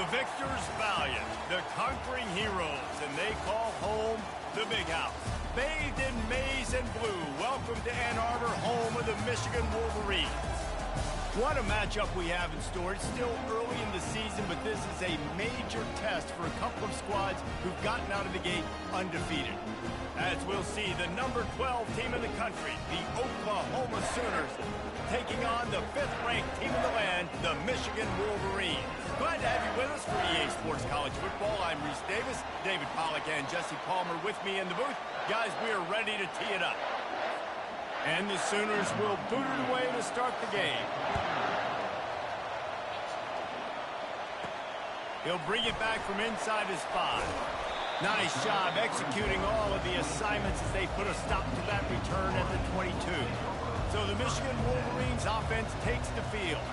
The victors valiant, the conquering heroes, and they call home the Big House. Bathed in maize and blue, welcome to Ann Arbor, home of the Michigan Wolverines. What a matchup we have in store. It's still early in the season, but this is a major test for a couple of squads who've gotten out of the gate undefeated. As we'll see, the number 12 team in the country, the Oklahoma Sooners, taking on the 5th-ranked team in the land, the Michigan Wolverines. Glad to have you with us for EA Sports College Football. I'm Reese Davis, David Pollack and Jesse Palmer with me in the booth. Guys, we are ready to tee it up. And the Sooners will boot it away to start the game. He'll bring it back from inside his 5. Nice job executing all of the assignments as they put a stop to that return at the 22. So the Michigan Wolverines offense takes the field.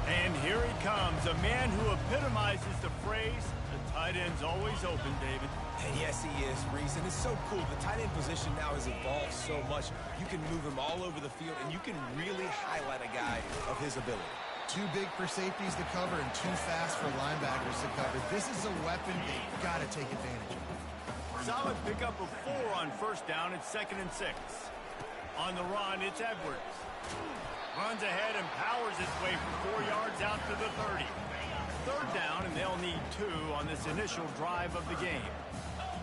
And here he comes, a man who epitomizes the phrase, the tight end's always open, David. And yes, he is, Reese, and it's so cool. The tight end position now has evolved so much. You can move him all over the field, and you can really highlight a guy of his ability. Too big for safeties to cover and too fast for linebackers to cover. This is a weapon they've got to take advantage of. Solid pickup of 4 on first down. It's 2nd and 6. On the run, it's Edwards. Runs ahead and powers his way for 4 yards out to the 30. 3rd down, and they'll need 2 on this initial drive of the game.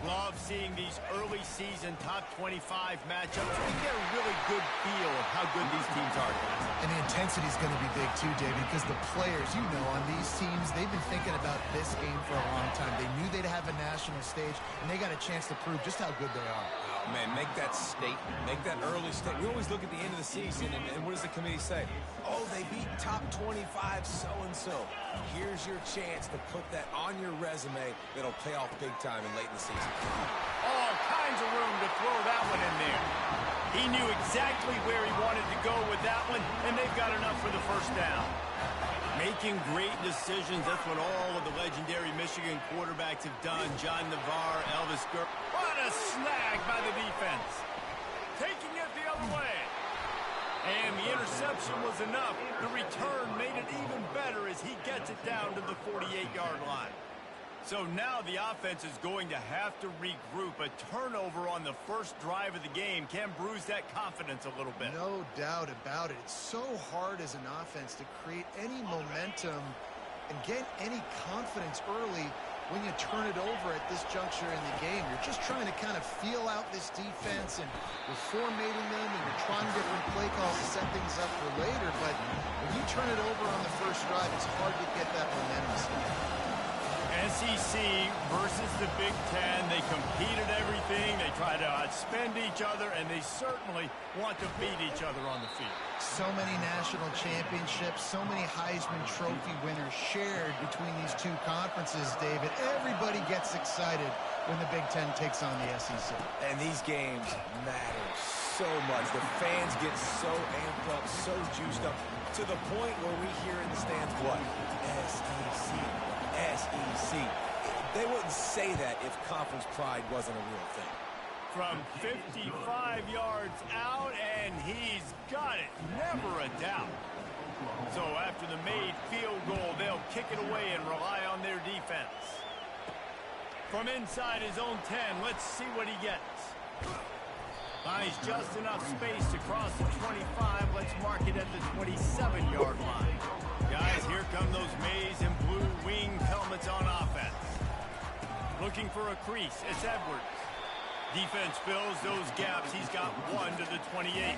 Love seeing these early season top 25 matchups. We get a really good feel of how good these teams are. And the intensity is going to be big too, David, because the players, you know, on these teams, they've been thinking about this game for a long time. They knew they'd have a national stage, and they got a chance to prove just how good they are. Oh, man, make that statement. Make that early statement. We always look at the end of the season, and what does the committee say? Oh, they beat top 25 so-and-so. Here's your chance to put that on your resume that'll pay off big time and late in the season. All kinds of room to throw that one in there. He knew exactly where he wanted to go with that one, and they've got enough for the first down. Making great decisions, that's what all of the legendary Michigan quarterbacks have done. John Navarre, Elvis Gurr. What a snag by the defense. Taking it the other way. And the interception was enough. The return made it even better as he gets it down to the 48-yard line. So now the offense is going to have to regroup. A turnover on the first drive of the game can bruise that confidence a little bit. No doubt about it. It's so hard as an offense to create any momentum and get any confidence early when you turn it over at this juncture in the game. You're just trying to kind of feel out this defense, and you're formatting them, and you're trying different play calls to set things up for later. But when you turn it over on the first drive, it's hard to get that momentum started. SEC versus the Big Ten. They compete at everything. They try to outspend each other, and they certainly want to beat each other on the field. So many national championships, so many Heisman Trophy winners shared between these two conferences, David. Everybody gets excited when the Big Ten takes on the SEC. And these games matter so much. The fans get so amped up, so juiced up, to the point where we hear in the stands, what? SEC. SEC. They wouldn't say that if conference pride wasn't a real thing. From 55 yards out, and he's got it. Never a doubt. So after the made field goal, they'll kick it away and rely on their defense. From inside his own 10, let's see what he gets. Finds just enough space to cross the 25. Let's mark it at the 27-yard line. Guys, here come those maize and blue winged helmets on offense. Looking for a crease. It's Edwards. Defense fills those gaps. He's got 1 to the 28.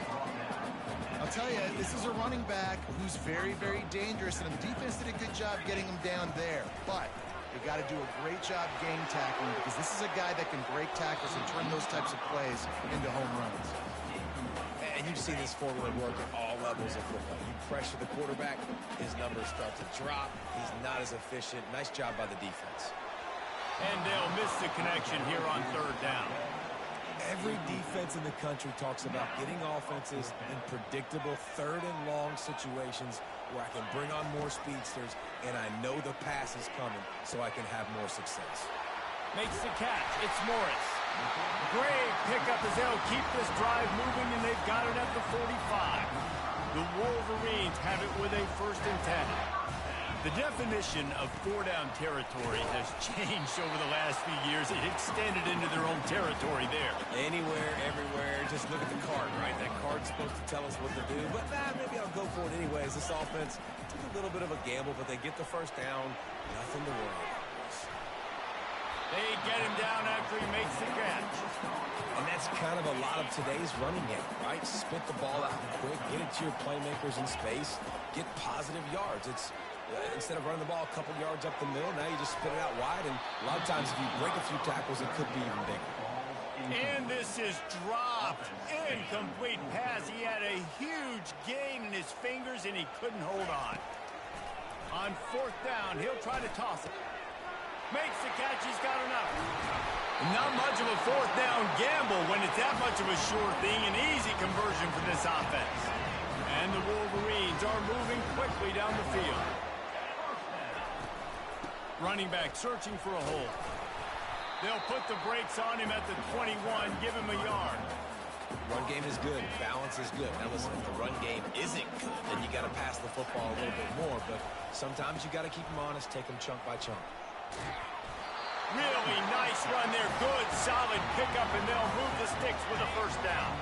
I'll tell you, this is a running back who's very, very dangerous, and the defense did a good job getting him down there. But they got to do a great job game tackling, because this is a guy that can break tackles and turn those types of plays into home runs. And you've seen this formula work at all levels of football. You pressure the quarterback, his numbers start to drop. He's not as efficient. Nice job by the defense. And they'll miss the connection here on 3rd down. Every defense in the country talks about getting offenses in predictable 3rd and long situations where I can bring on more speedsters and I know the pass is coming so I can have more success. Makes the catch. It's Morris. Great pickup as they'll keep this drive moving, and they've got it at the 45. The Wolverines have it with a 1st and 10. The definition of four-down territory has changed over the last few years. It extended into their own territory there. Anywhere, everywhere, just look at the card, right? That card's supposed to tell us what to do, but maybe I'll go for it anyways. This offense took a little bit of a gamble, but they get the first down. Nothing to worry about. They get him down after he makes the catch. And that's kind of a lot of today's running game, right? Spit the ball out quick, get it to your playmakers in space, get positive yards. It's instead of running the ball a couple yards up the middle, now you just spit it out wide, and a lot of times if you break a few tackles, it could be even bigger. And this is dropped. Incomplete pass. He had a huge gain in his fingers, and he couldn't hold on. On fourth down, he'll try to toss it. Makes the catch. He's got enough. Not much of a fourth down gamble when it's that much of a sure thing. An easy conversion for this offense. And the Wolverines are moving quickly down the field. Running back searching for a hole. They'll put the brakes on him at the 21, give him a yard. Run game is good. Balance is good. Now listen, if the run game isn't good, then you got to pass the football a little bit more. But sometimes you got to keep them honest, take them chunk by chunk. Really nice run there. Good, solid pickup, and they'll move the sticks with a first down.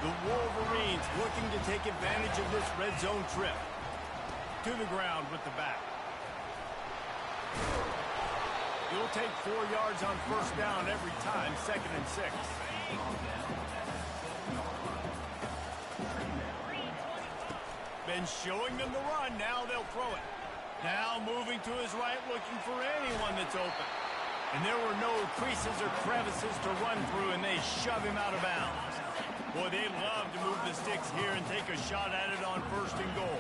The Wolverines looking to take advantage of this red zone trip. To the ground with the back. He'll take 4 yards on first down every time, 2nd and 6. Been showing them the run, now they'll throw it. Now moving to his right, looking for anyone that's open. And there were no creases or crevices to run through, and they shove him out of bounds. Boy, they love to move the sticks here and take a shot at it on 1st and goal.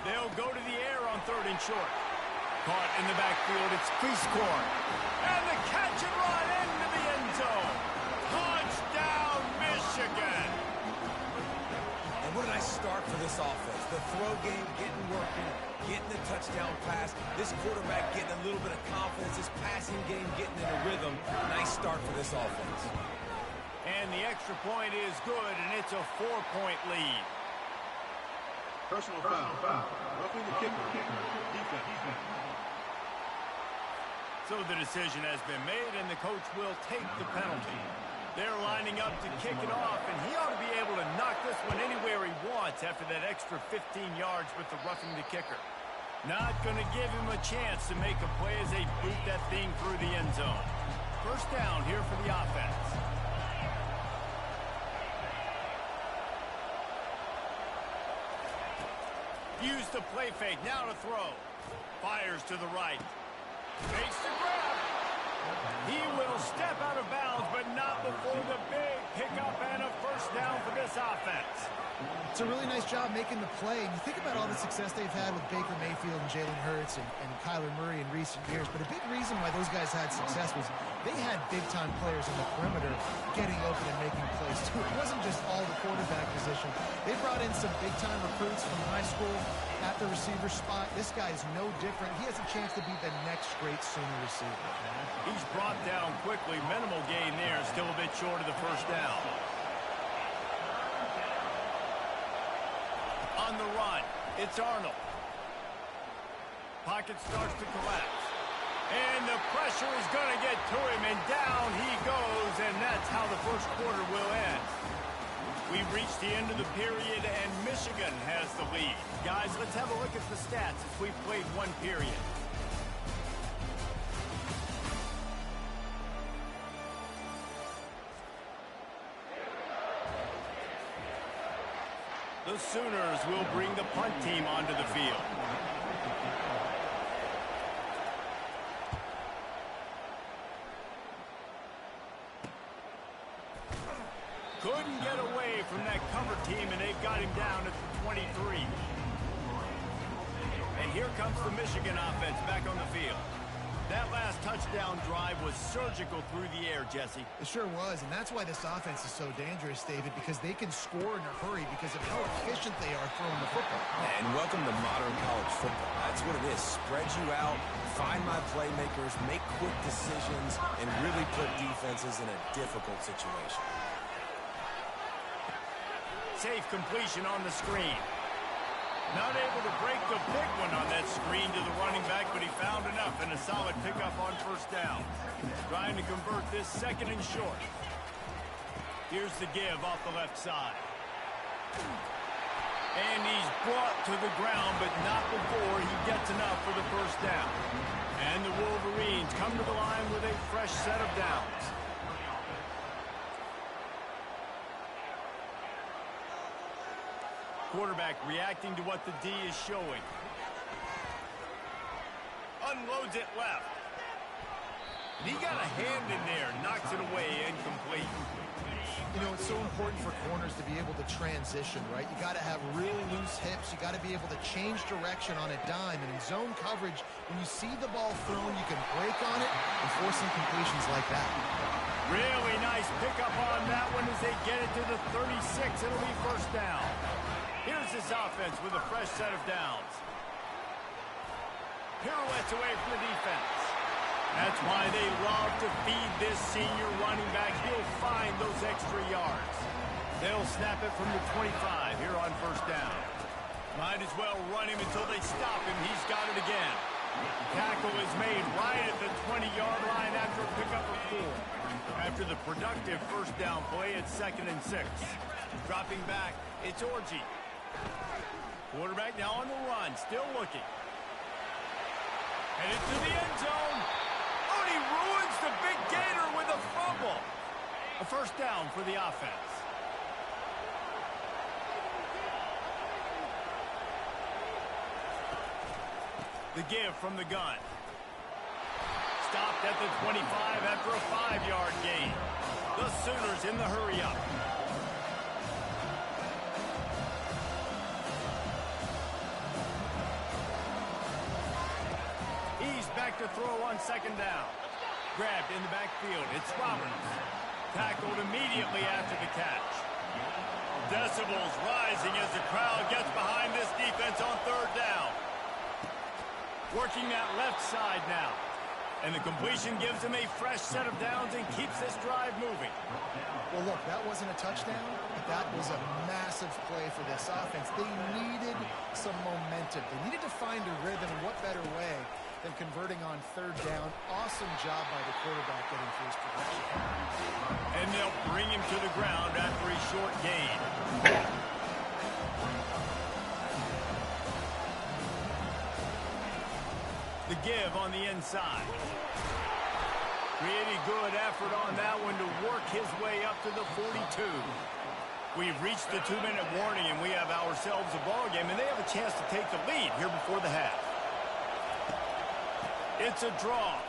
They'll go to the air on 3rd and short. Caught in the backfield, it's Cleescore. And the catch and run into the end zone. Touchdown, Michigan. And what did I start for this offense? The throw game getting working, getting the touchdown pass. This quarterback getting a little bit of confidence. This passing game getting in a rhythm. Nice start for this offense. And the extra point is good, and it's a 4-point lead. Personal foul. Roughing the kicker. Defense. So the decision has been made, and the coach will take the penalty. They're lining up to kick it off, and he ought to be able to knock this one anywhere he wants after that extra 15 yards with the roughing the kicker. Not going to give him a chance to make a play as they boot that thing through the end zone. First down here for the offense. Use the play fake, now to throw. Fires to the right. Makes the grab. He will step out of bounds, but not before the big pickup and a first down for this offense. It's a really nice job making the play. And you think about all the success they've had with Baker Mayfield and Jalen Hurts and Kyler Murray in recent years. But a big reason why those guys had success was they had big-time players in the perimeter getting open and making plays, too. It wasn't just all the quarterback position. They brought in some big-time recruits from high school at the receiver spot. This guy is no different. He has a chance to be the next great Sooner receiver. He's brought down quickly. Minimal gain there. Still a bit short of the first down. On the run, it's Arnold. Pocket starts to collapse. And the pressure is going to get to him, and down he goes, and that's how the first quarter will end. We've reached the end of the period, and Michigan has the lead. Guys, let's have a look at the stats as we've played one period. The Sooners will bring the punt team onto the field. Couldn't get away from that cover team, and they've got him down at the 23. And here comes the Michigan offense back on the field. That last touchdown drive was surgical through the air, Jesse. It sure was, and that's why this offense is so dangerous, David, because they can score in a hurry because of how efficient they are throwing the football. And welcome to modern college football. That's what it is. Spread you out, find my playmakers, make quick decisions, and really put defenses in a difficult situation. Safe completion on the screen. Not able to break the big one on that screen to the running back, but he found enough and a solid pickup on first down. Trying to convert this second and short. Here's the give off the left side. And he's brought to the ground, but not before he gets enough for the first down. And the Wolverines come to the line with a fresh set of downs. Quarterback reacting to what the D is showing. Unloads it left. And he got a hand in there, knocks it away, incomplete. You know, it's so important for corners to be able to transition, right? You got to have real loose hips. You got to be able to change direction on a dime. And in zone coverage, when you see the ball thrown, you can break on it and force some completions like that. Really nice pickup on that one as they get it to the 36. It'll be first down. Here's this offense with a fresh set of downs. Pirouettes away from the defense. That's why they love to feed this senior running back. He'll find those extra yards. They'll snap it from the 25 here on first down. Might as well run him until they stop him. He's got it again. Tackle is made right at the 20-yard line after a pickup of 4. After the productive first down play, it's 2nd and 6. Dropping back, it's Orji. Quarterback now on the run, still looking. Headed to the end zone. Oh, he ruins the big gator with a fumble. A first down for the offense. The give from the gun. Stopped at the 25 after a 5-yard gain. The Sooners in the hurry-up. He's back to throw on second down. Grabbed in the backfield. It's Roberts. Tackled immediately after the catch. Decibels rising as the crowd gets behind this defense on third down. Working that left side now. And the completion gives him a fresh set of downs and keeps this drive moving. Well, look, that wasn't a touchdown, but that was a massive play for this offense. They needed some momentum. They needed to find a rhythm, and what better way than converting on third down. Awesome job by the quarterback getting through his progression. And they'll bring him to the ground after a short gain. The give on the inside. Pretty good effort on that one to work his way up to the 42. We've reached the 2-minute warning, and we have ourselves a ball game, and they have a chance to take the lead here before the half. It's a draw.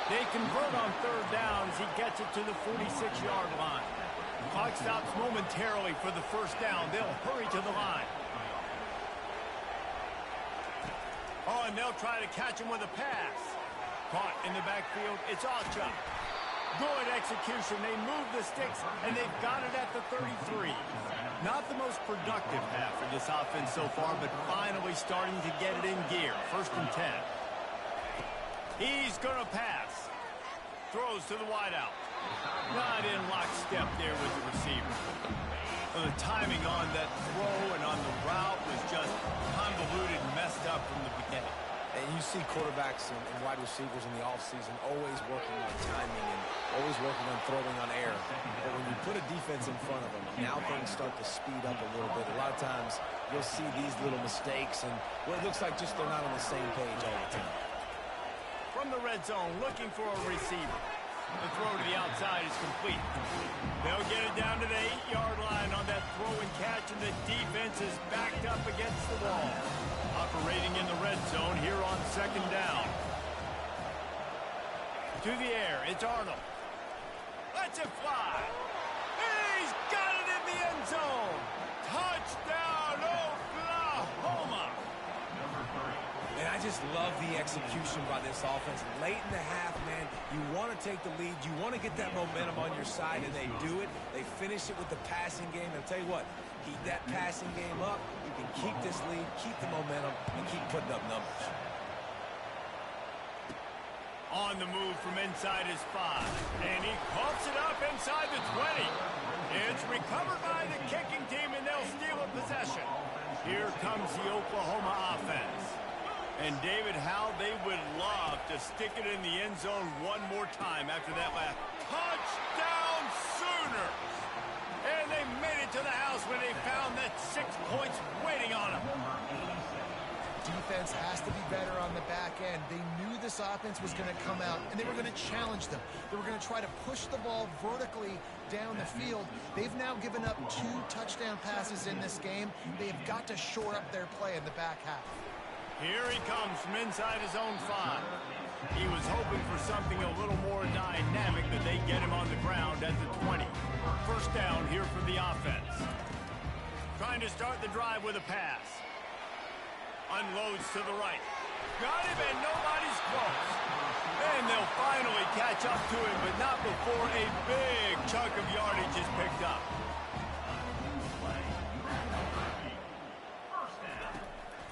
They convert on third down as he gets it to the 46-yard line. Clock stops momentarily for the first down. They'll hurry to the line. Oh, and they'll try to catch him with a pass. Caught in the backfield. It's Ocha. Good execution. They move the sticks, and they've got it at the 33. Not the most productive half for this offense so far, but finally starting to get it in gear. 1st and 10. He's going to pass. Throws to the wideout. Not in lockstep there with the receiver. The timing on that throw and on the route was just convoluted and messed up from the beginning. And you see quarterbacks and wide receivers in the offseason always working on timing and always working on throwing on air. But when you put a defense in front of them, now things start to speed up a little bit. A lot of times you'll see these little mistakes and well, it looks like just they're not on the same page all the time. From the red zone, looking for a receiver. The throw to the outside is complete. They'll get it down to the 8-yard line on that throw and catch, and the defense is backed up against the wall. Operating in the red zone here on second down. To the air, it's Arnold. Lets it fly. He's got it in the end zone. Touchdown, Oklahoma. And I just love the execution by this offense. Late in the half, man, you want to take the lead. You want to get that momentum on your side, and they do it. They finish it with the passing game. And I'll tell you what, keep that passing game up. You can keep this lead, keep the momentum, and keep putting up numbers. On the move from inside his 5. And he coughs it up inside the 20. It's recovered by the kicking team, and they'll steal a possession. Here comes the Oklahoma offense. And David, how they would love to stick it in the end zone one more time after that last touchdown Sooners. And they made it to the house when they found that 6 points waiting on them. Defense has to be better on the back end. They knew this offense was going to come out, and they were going to challenge them. They were going to try to push the ball vertically down the field. They've now given up 2 touchdown passes in this game. They have got to shore up their play in the back half. Here he comes from inside his own 5. He was hoping for something a little more dynamic, but they get him on the ground at the 20. First down here for the offense. Trying to start the drive with a pass. Unloads to the right. Got him, and nobody's close. And they'll finally catch up to him, but not before a big chunk of yardage is picked up.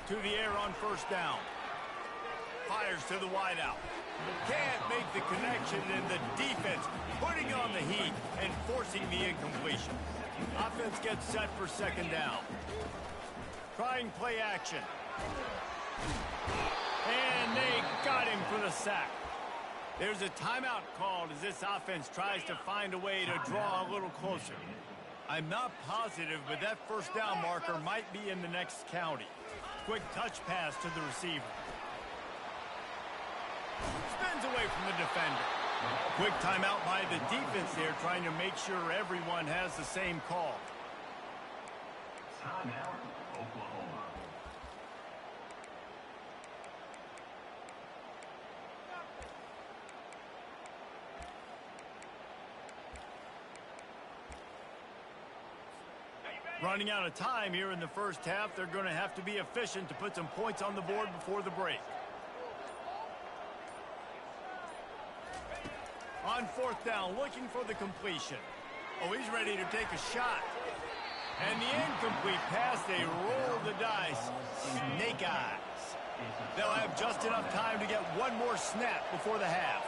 To the air on first down. Fires to the wideout. Can't make the connection, and the defense putting on the heat and forcing the incompletion. Offense gets set for second down. Trying play action. And they got him for the sack. There's a timeout called as this offense tries to find a way to draw a little closer. I'm not positive, but that first down marker might be in the next county. Quick touch pass to the receiver. Spins away from the defender. Quick timeout by the defense there, trying to make sure everyone has the same call. Timeout, Oklahoma. Running out of time here in the first half, they're going to have to be efficient to put some points on the board before the break. On fourth down, looking for the completion. Oh, he's ready to take a shot. And the incomplete pass, they roll the dice. Snake eyes. They'll have just enough time to get one more snap before the half.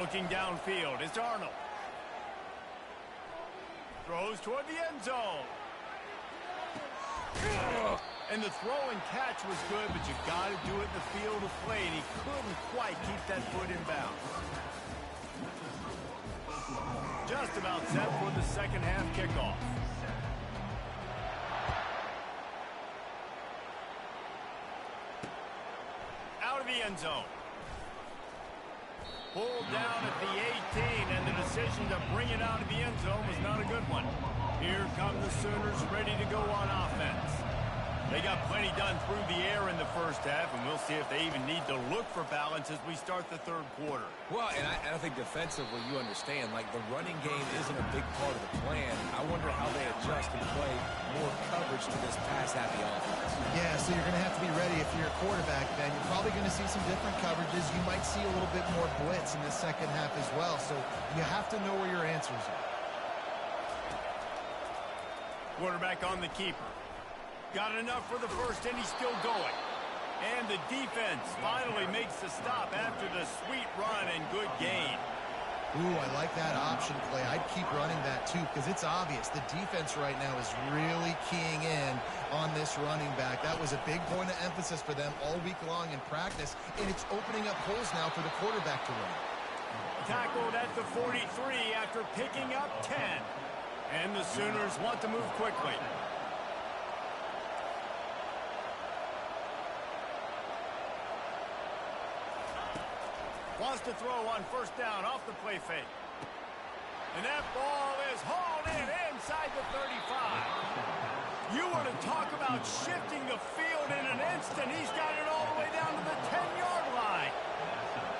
Looking downfield, it's Arnold. Throws toward the end zone. And the throw and catch was good, but you got to do it in the field of play, and he couldn't quite keep that foot in bounds. Just about set for the second half kickoff. Out of the end zone. Pulled down at the 18, and the decision to bring it out of the end zone was not a good one. Here come the Sooners ready to go on offense. They got plenty done through the air in the first half, and we'll see if they even need to look for balance as we start the third quarter. Well, and I think defensively, you understand, like the running game isn't a big part of the plan. I wonder how they adjust and play more coverage to this pass-happy offense. Yeah, so you're going to have to be ready if you're a quarterback, Ben. You're probably going to see some different coverages. You might see a little bit more blitz in the second half as well, so you have to know where your answers are. Quarterback on the keeper. Got enough for the first, and he's still going. And the defense finally makes the stop after the sweet run and good gain. Ooh, I like that option play. I'd keep running that too, because it's obvious the defense right now is really keying in on this running back. That was a big point of emphasis for them all week long in practice, and it's opening up holes now for the quarterback to run. Tackled at the 43 after picking up 10. And the Sooners want to move quickly. Wants to throw on first down off the play fake. And that ball is hauled in inside the 35. You want to talk about shifting the field in an instant. He's got it all the way down to the 10-yard line.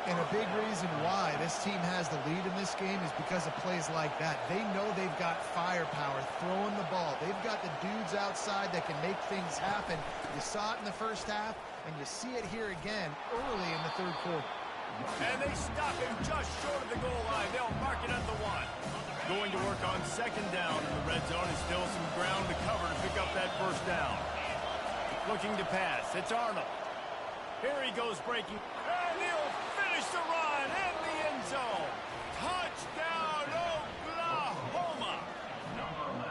And a big reason why this team has the lead in this game is because of plays like that. They know they've got firepower throwing the ball. They've got the dudes outside that can make things happen. You saw it in the first half, and you see it here again early in the third quarter. And they stop him just short of the goal line. They'll mark it at the 1. Going to work on second down in the red zone, and still some ground to cover to pick up that first down. Looking to pass. It's Arnold. Here he goes breaking. And he'll finish the run in the end zone. Touchdown, Oklahoma.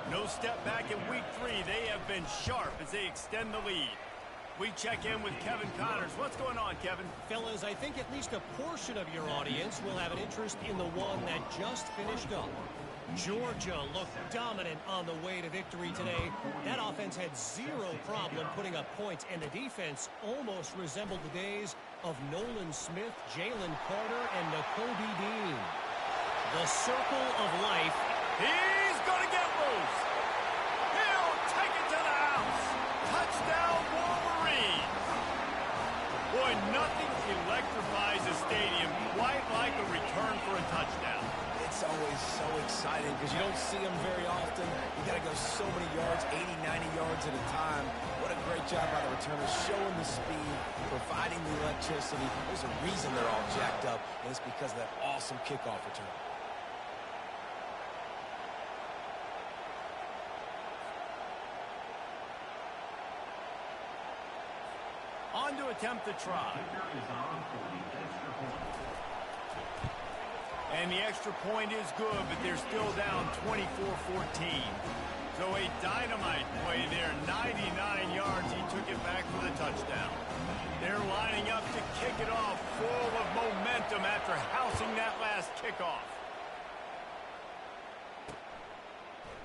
No step back in week 3. They have been sharp as they extend the lead. We check in with Kevin Connors. What's going on, Kevin? Fellas, I think at least a portion of your audience will have an interest in the one that just finished up. Georgia looked dominant on the way to victory today. That offense had zero problem putting up points, and the defense almost resembled the days of Nolan Smith, Jalen Carter, and Nakobe Dean. The circle of life. He's going to get loose. He'll take it to the house. Touchdown, Wolverine. Boy, nothing electrifies a stadium quite like a return for a touchdown. It's always so exciting because you don't see them very often. You got to go so many yards, 80, 90 yards at a time. What a great job by the returners, showing the speed, providing the electricity. There's a reason they're all jacked up, and it's because of that awesome kickoff return. On to attempt the try. And the extra point is good, but they're still down 24-14. So a dynamite play there, 99 yards. He took it back for the touchdown. They're lining up to kick it off, full of momentum after housing that last kickoff.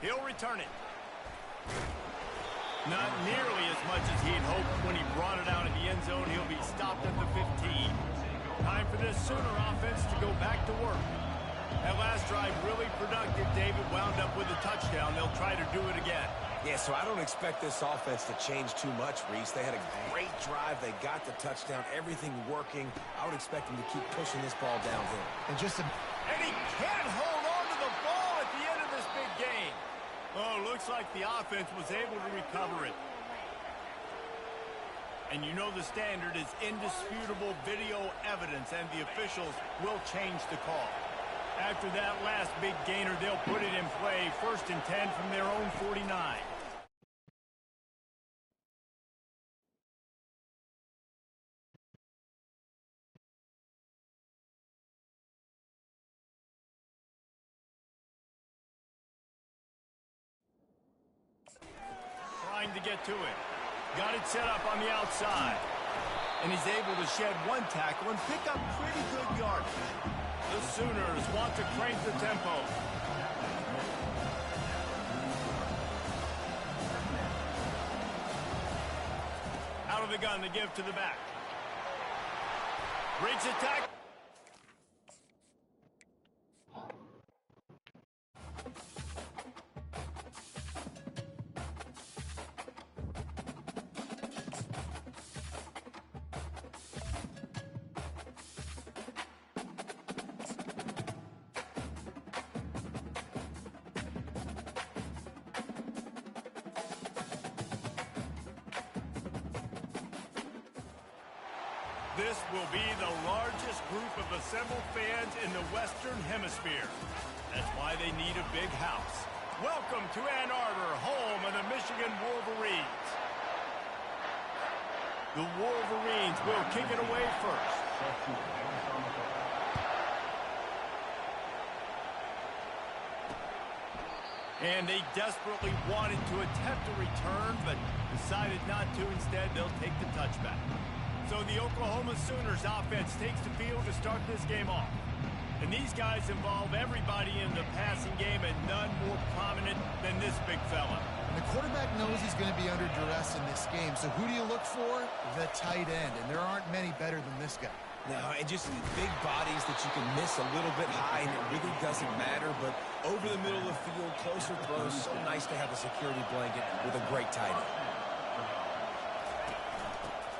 He'll return it. Not nearly as much as he'd hoped when he brought it out of the end zone. He'll be stopped at the 15. Time for this Sooner offense to go back to work. That last drive really productive. David wound up with a touchdown. They'll try to do it again. Yeah, so I don't expect this offense to change too much, Reese. They had a great drive. They got the touchdown. Everything working. I would expect them to keep pushing this ball downhill. And And he can't hold on to the ball at the end of this big game. Oh, looks like the offense was able to recover it. And you know the standard is indisputable video evidence, and the officials will change the call. After that last big gainer, they'll put it in play. 1st and 10 from their own 49. Trying to get to it. Got it set up on the outside. And he's able to shed one tackle and pick up pretty good yardage. The Sooners want to crank the tempo. Out of the gun to give to the back. Breaks attack. This will be the largest group of assembled fans in the Western Hemisphere. That's why they need a big house. Welcome to Ann Arbor, home of the Michigan Wolverines. The Wolverines will kick it away first. And they desperately wanted to attempt a return, but decided not to. Instead, they'll take the touchback. So the Oklahoma Sooners offense takes the field to start this game off. And these guys involve everybody in the passing game, and none more prominent than this big fella. And the quarterback knows he's going to be under duress in this game. So who do you look for? The tight end. And there aren't many better than this guy. No, and just big bodies that you can miss a little bit high, and it really doesn't matter. But over the middle of the field, closer throws, so nice to have a security blanket with a great tight end.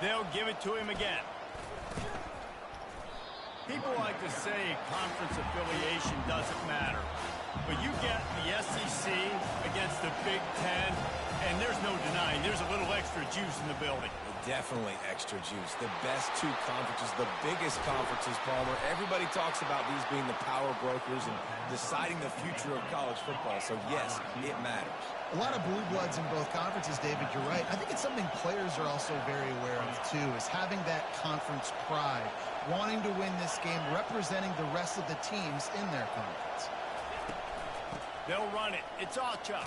They'll give it to him again. People like to say conference affiliation doesn't matter. But you get the SEC against the Big Ten, and there's no denying there's a little extra juice in the building. Definitely extra juice. The best two conferences, the biggest conferences, Palmer. Everybody talks about these being the power brokers and deciding the future of college football. So, yes, it matters. A lot of blue bloods in both conferences, David, you're right. I think it's something players are also very aware of, too, is having that conference pride, wanting to win this game, representing the rest of the teams in their conference. They'll run it. It's Ocha.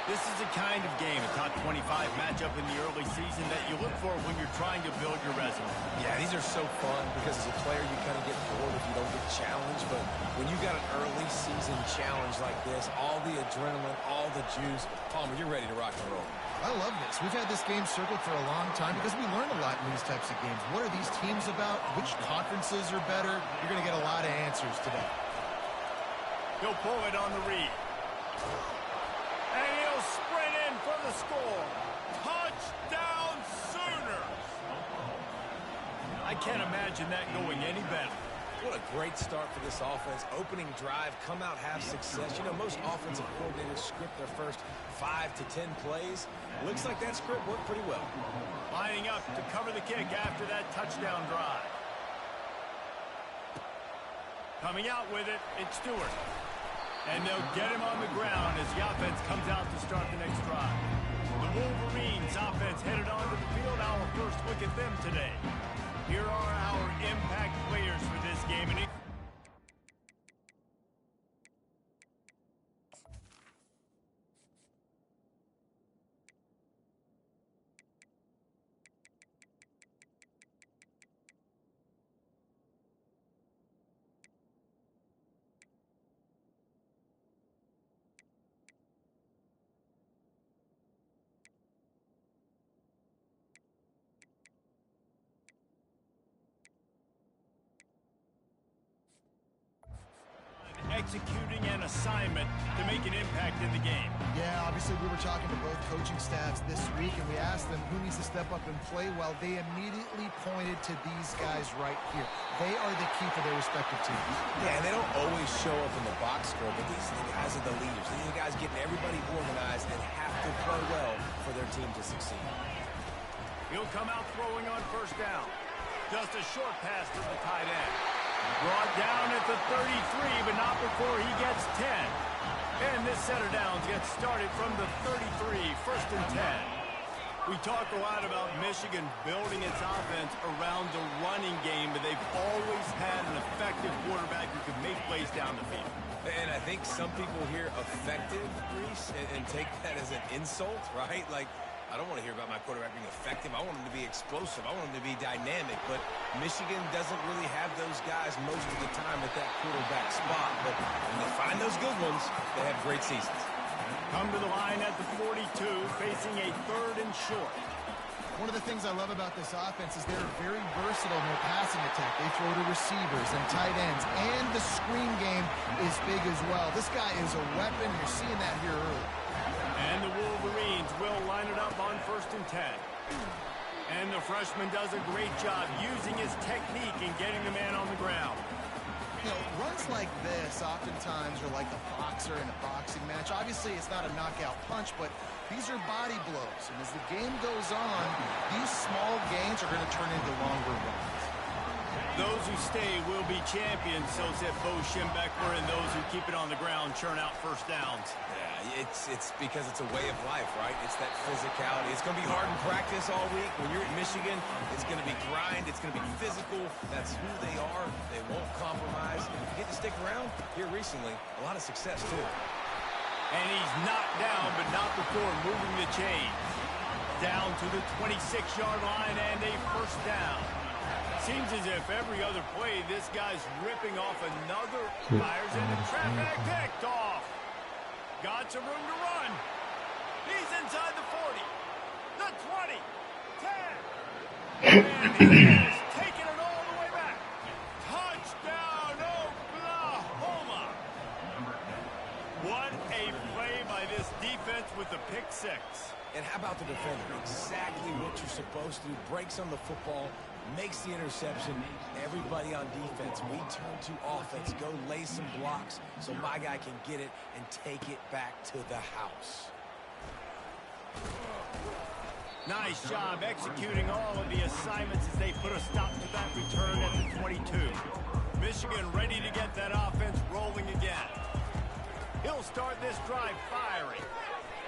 This is the kind of game, a top 25 matchup in the early season that you look for when you're trying to build your resume. Yeah, these are so fun because as a player you kind of get bored if you don't get challenged. But when you got an early season challenge like this, all the adrenaline, all the juice, Palmer, you're ready to rock and roll. I love this. We've had this game circled for a long time because we learn a lot in these types of games. What are these teams about? Which conferences are better? You're going to get a lot of answers today. He'll pull it on the read. And he'll sprint in for the score. Touchdown Sooners! I can't imagine that going any better. What a great start for this offense. Opening drive, come out, have success. You know, most offensive coordinators script their first 5 to 10 plays. Looks like that script worked pretty well. Lining up to cover the kick after that touchdown drive. Coming out with it, it's Stewart. And they'll get him on the ground as the offense comes out to start the next drive. The Wolverines offense headed onto the field. Our first look at them today. Here are our impact players for this game. And executing an assignment to make an impact in the game. Yeah, obviously we were talking to both coaching staffs this week, and we asked them who needs to step up and play well. They immediately pointed to these guys right here. They are the key for their respective teams. Yeah, and they don't always show up in the box score, but these are the guys are the leaders. These are the guys getting everybody organized and have to play well for their team to succeed. He'll come out throwing on first down. Just a short pass to the tight end. Brought down at the 33, but not before he gets 10. And this set of downs gets started from the 33, first and 10. We talk a lot about Michigan building its offense around the running game, but they've always had an effective quarterback who can make plays down the field. And I think some people hear effective, Reese, and take that as an insult, right? Like, I don't want to hear about my quarterback being effective. I want him to be explosive. I want him to be dynamic. But Michigan doesn't really have those guys most of the time at that quarterback spot. But when they find those good ones, they have great seasons. Come to the line at the 42, facing a third and short. One of the things I love about this offense is they're very versatile in their passing attack. They throw to receivers and tight ends, and the screen game is big as well. This guy is a weapon. You're seeing that here early. And the Wolverines will line it up on first and 10. And the freshman does a great job using his technique and getting the man on the ground. You know, runs like this oftentimes are like a boxer in a boxing match. Obviously, it's not a knockout punch, but these are body blows. And as the game goes on, these small gains are going to turn into longer runs. Those who stay will be champions, so said Bo Schembechler, and those who keep it on the ground churn out first downs. Yeah, it's because it's a way of life, right? It's that physicality. It's going to be hard in practice all week. When you're at Michigan, it's going to be grind. It's going to be physical. That's who they are. They won't compromise. And if you get to stick around here recently, a lot of success, too. And he's knocked down, but not before moving the chains. Down to the 26-yard line and a first down. Seems as if every other play, this guy's ripping off another. Fires in the traffic, picked off. Got some room to run. He's inside the 40, the 20, 10. And he has taken it all the way back. Touchdown, Oklahoma. What a play by this defense with the pick six. And how about the defender? Exactly what you're supposed to do. Breaks on the football, makes the interception. Everybody on defense, we turn to offense. Go lay some blocks so my guy can get it and take it back to the house. Nice job executing all of the assignments as they put a stop to that return at the 22. Michigan ready to get that offense rolling again. He'll start this drive firing.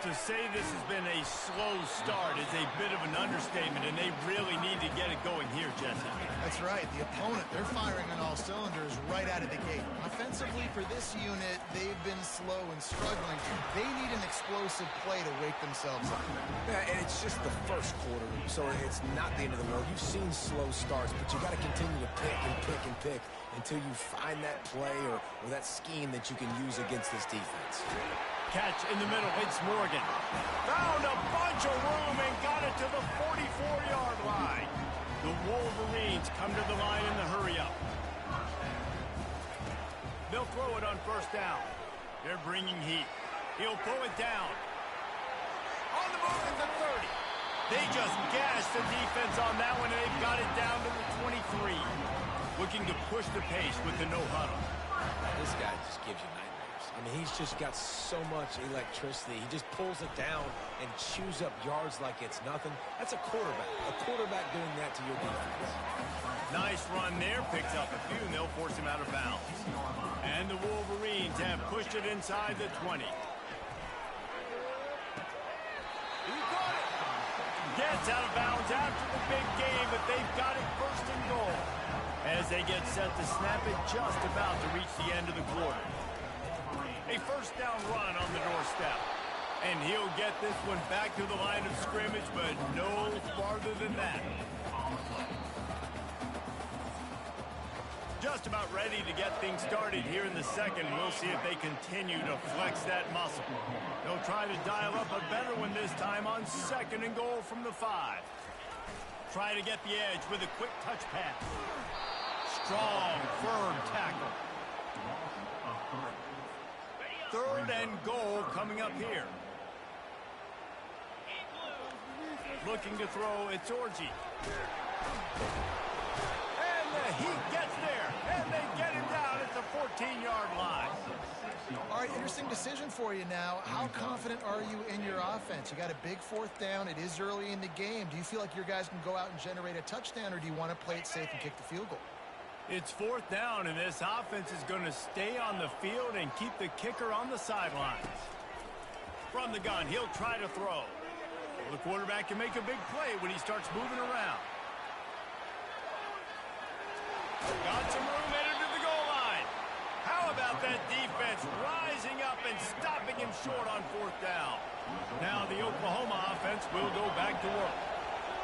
To say this has been a slow start is a bit of an understatement, and they really need to get it going here, Jesse. That's right. The opponent, they're firing on all cylinders right out of the gate. Offensively, for this unit, they've been slow and struggling. They need an explosive play to wake themselves up. Yeah, and it's just the first quarter, so it's not the end of the world. You've seen slow starts, but you got to continue to pick and pick and pick until you find that play or that scheme that you can use against this defense. Catch in the middle. It's Morgan. Found a bunch of room and got it to the 44-yard line. The Wolverines come to the line in the hurry-up. They'll throw it on first down. They're bringing heat. He'll pull it down. On the move at the 30. They just gashed the defense on that one, and they've got it down to the 23. Looking to push the pace with the no huddle. This guy just gives you nightmares. I mean, he's just got so much electricity. He just pulls it down and chews up yards like it's nothing. That's a quarterback. A quarterback doing that to your defense. Nice run there. Picks up a few, and they'll force him out of bounds. And the Wolverines have pushed it inside the 20. He got it. Gets out of bounds after the big game, but they've got it first and goal. As they get set to snap it just about to reach the end of the quarter. A first down run on the doorstep. And he'll get this one back to the line of scrimmage, but no farther than that. Just about ready to get things started here in the second. We'll see if they continue to flex that muscle. They'll try to dial up a better one this time on second and goal from the 5. Try to get the edge with a quick touch pass. Strong, firm tackle. Third and goal coming up here. Looking to throw, it's Orji. And the Heat gets there, and they get him down at the 14-yard line. All right, interesting decision for you now. How confident are you in your offense? You got a big fourth down. It is early in the game. Do you feel like your guys can go out and generate a touchdown, or do you want to play it safe and kick the field goal? It's fourth down, and this offense is going to stay on the field and keep the kicker on the sidelines. From the gun, he'll try to throw. The quarterback can make a big play when he starts moving around. Got some room headed to the goal line. How about that defense rising up and stopping him short on fourth down? Now the Oklahoma offense will go back to work.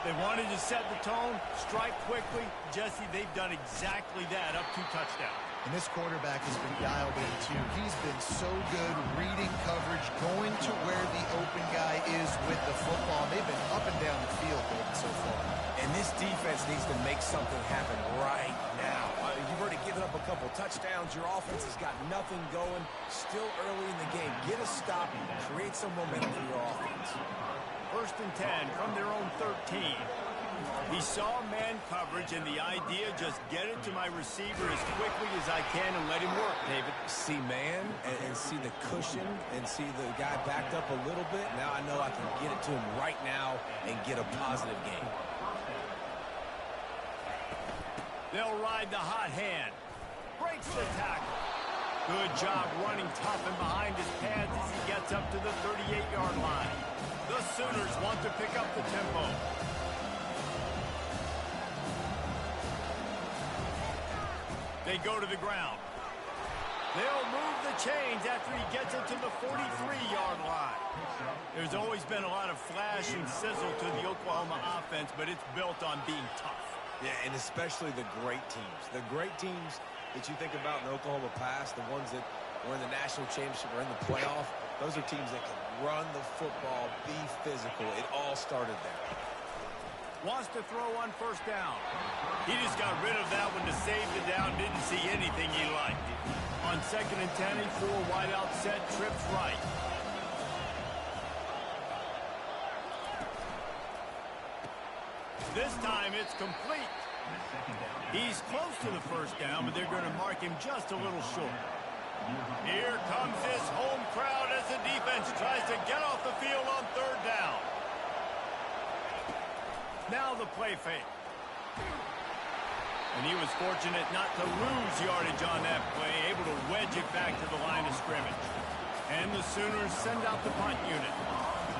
They wanted to set the tone, strike quickly. Jesse, they've done exactly that, up 2 touchdowns. And this quarterback has been dialed in, too. He's been so good reading coverage, going to where the open guy is with the football. They've been up and down the field so far. And this defense needs to make something happen right now. You've already given up a couple touchdowns. Your offense has got nothing going. Still early in the game. Get a stop. Create some momentum for your offense. First and 10 from their own 13. He saw man coverage, and the idea, just get it to my receiver as quickly as I can and let him work, David. See man and see the cushion and see the guy backed up a little bit. Now I know I can get it to him right now and get a positive game. They'll ride the hot hand. Breaks the tackle. Good job running tough and behind his pads as he gets up to the 38-yard line. The Sooners want to pick up the tempo. They go to the ground. They'll move the chains after he gets it to the 43-yard line. There's always been a lot of flash and sizzle to the Oklahoma offense, but it's built on being tough. Yeah, and especially the great teams. The great teams that you think about in Oklahoma past, the ones that were in the national championship or in the playoff, those are teams that can run the football, be physical. It all started there. Wants to throw on first down. He just got rid of that one to save the down. Didn't see anything he liked. On second and 10, a 4 wideout set, trips right. This time it's complete. He's close to the first down, but they're going to mark him just a little short. Here comes this home crowd as the defense tries to get off the field on third down. Now the play fake. And he was fortunate not to lose yardage on that play, able to wedge it back to the line of scrimmage. And the Sooners send out the punt unit.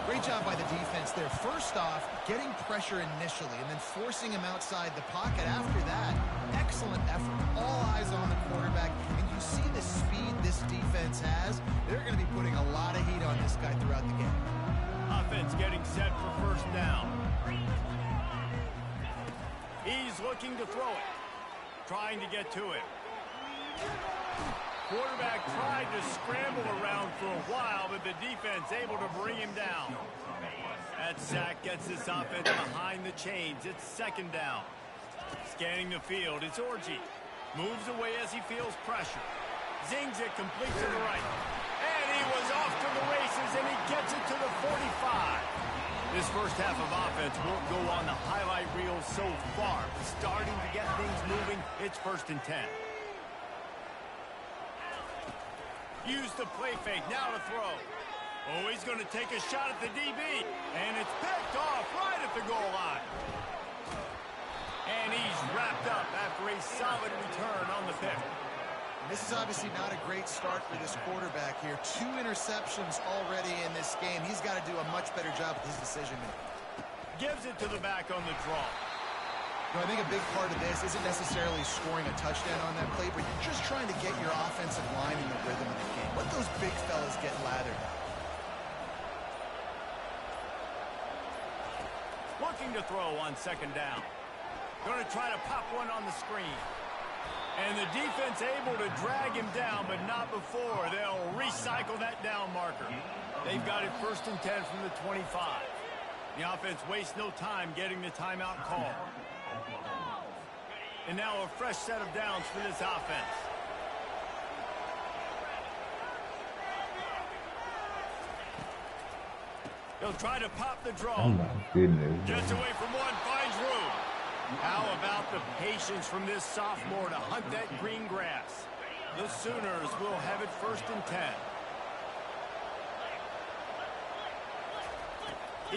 Great job by the defense there. First off, getting pressure initially and then forcing him outside the pocket after that. Excellent effort. All eyes on the quarterback. And you see the speed this defense has. They're going to be putting a lot of heat on this guy throughout the game. Offense getting set for first down. He's looking to throw it. Trying to get to it. Quarterback tried to scramble around for a while, but the defense able to bring him down. That sack gets this offense behind the chains. It's second down. Scanning the field, it's Orji. Moves away as he feels pressure. Zings it complete to the right. And he was off to the races, and he gets it to the 45. This first half of offense won't go on the highlight reel so far. Starting to get things moving, it's 1st and 10. Use the play fake, now to throw. Oh, he's going to take a shot at the DB. And it's picked off right at the goal line. And he's wrapped up after a solid return on the pick. This is obviously not a great start for this quarterback here. 2 interceptions already in this game. He's got to do a much better job with his decision-making. Gives it to the back on the draw. I think a big part of this isn't necessarily scoring a touchdown on that play, but you're just trying to get your offensive line in the rhythm of the game. Let those big fellas get lathered. Looking to throw on second down. Going to try to pop one on the screen. And the defense able to drag him down, but not before. They'll recycle that down marker. They've got it 1st and 10 from the 25. The offense wastes no time getting the timeout call. And now a fresh set of downs for this offense. He'll try to pop the draw. Oh my goodness. Gets away from one, finds room. How about the patience from this sophomore to hunt that green grass? The Sooners will have it 1st and 10.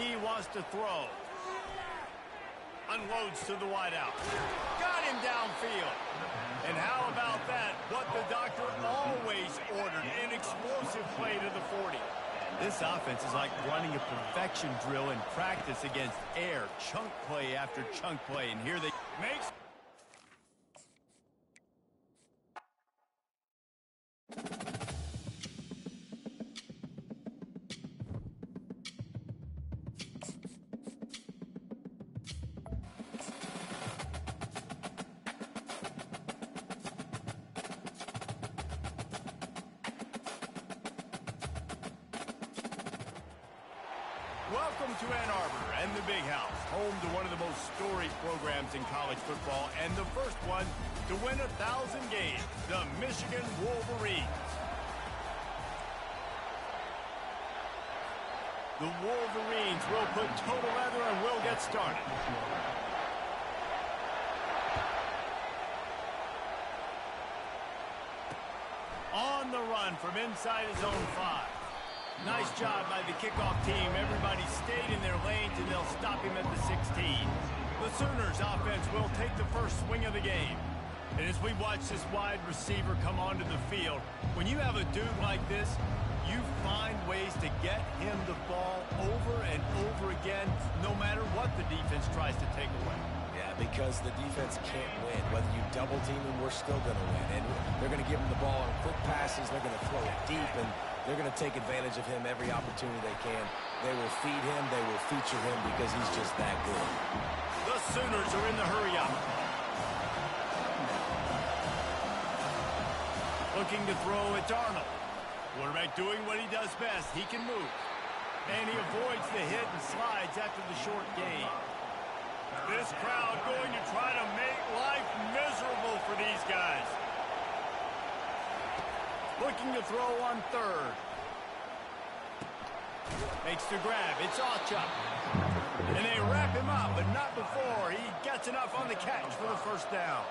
He wants to throw. Unloads to the wideout. Got him downfield. And how about that? What the doctor always ordered, an explosive play to the 40. This offense is like running a perfection drill in practice against air. Chunk play after chunk play. And here they make... Welcome to Ann Arbor and the Big House, home to one of the most storied programs in college football and the first one to win 1,000 games, the Michigan Wolverines. The Wolverines will put total leather and will get started. On the run from inside his own 5. Nice job by the kickoff team. Everybody stayed in their lanes, and they'll stop him at the 16. The Sooners offense will take the first swing of the game. And as we watch this wide receiver come onto the field, when you have a dude like this, you find ways to get him the ball over and over again, no matter what the defense tries to take away. Yeah, because the defense can't win. Whether you double team him, we're still going to win. And they're going to give him the ball on quick passes. They're going to throw it deep, and they're going to take advantage of him every opportunity they can. They will feed him. They will feature him because he's just that good. The Sooners are in the hurry-up. Looking to throw at Darnold. Quarterback doing what he does best. He can move. And he avoids the hit and slides after the short gain. This crowd going to try to make life miserable for these guys. Looking to throw on 3rd. Makes the grab. It's Ochuk. And they wrap him up, but not before he gets enough on the catch for the 1st down.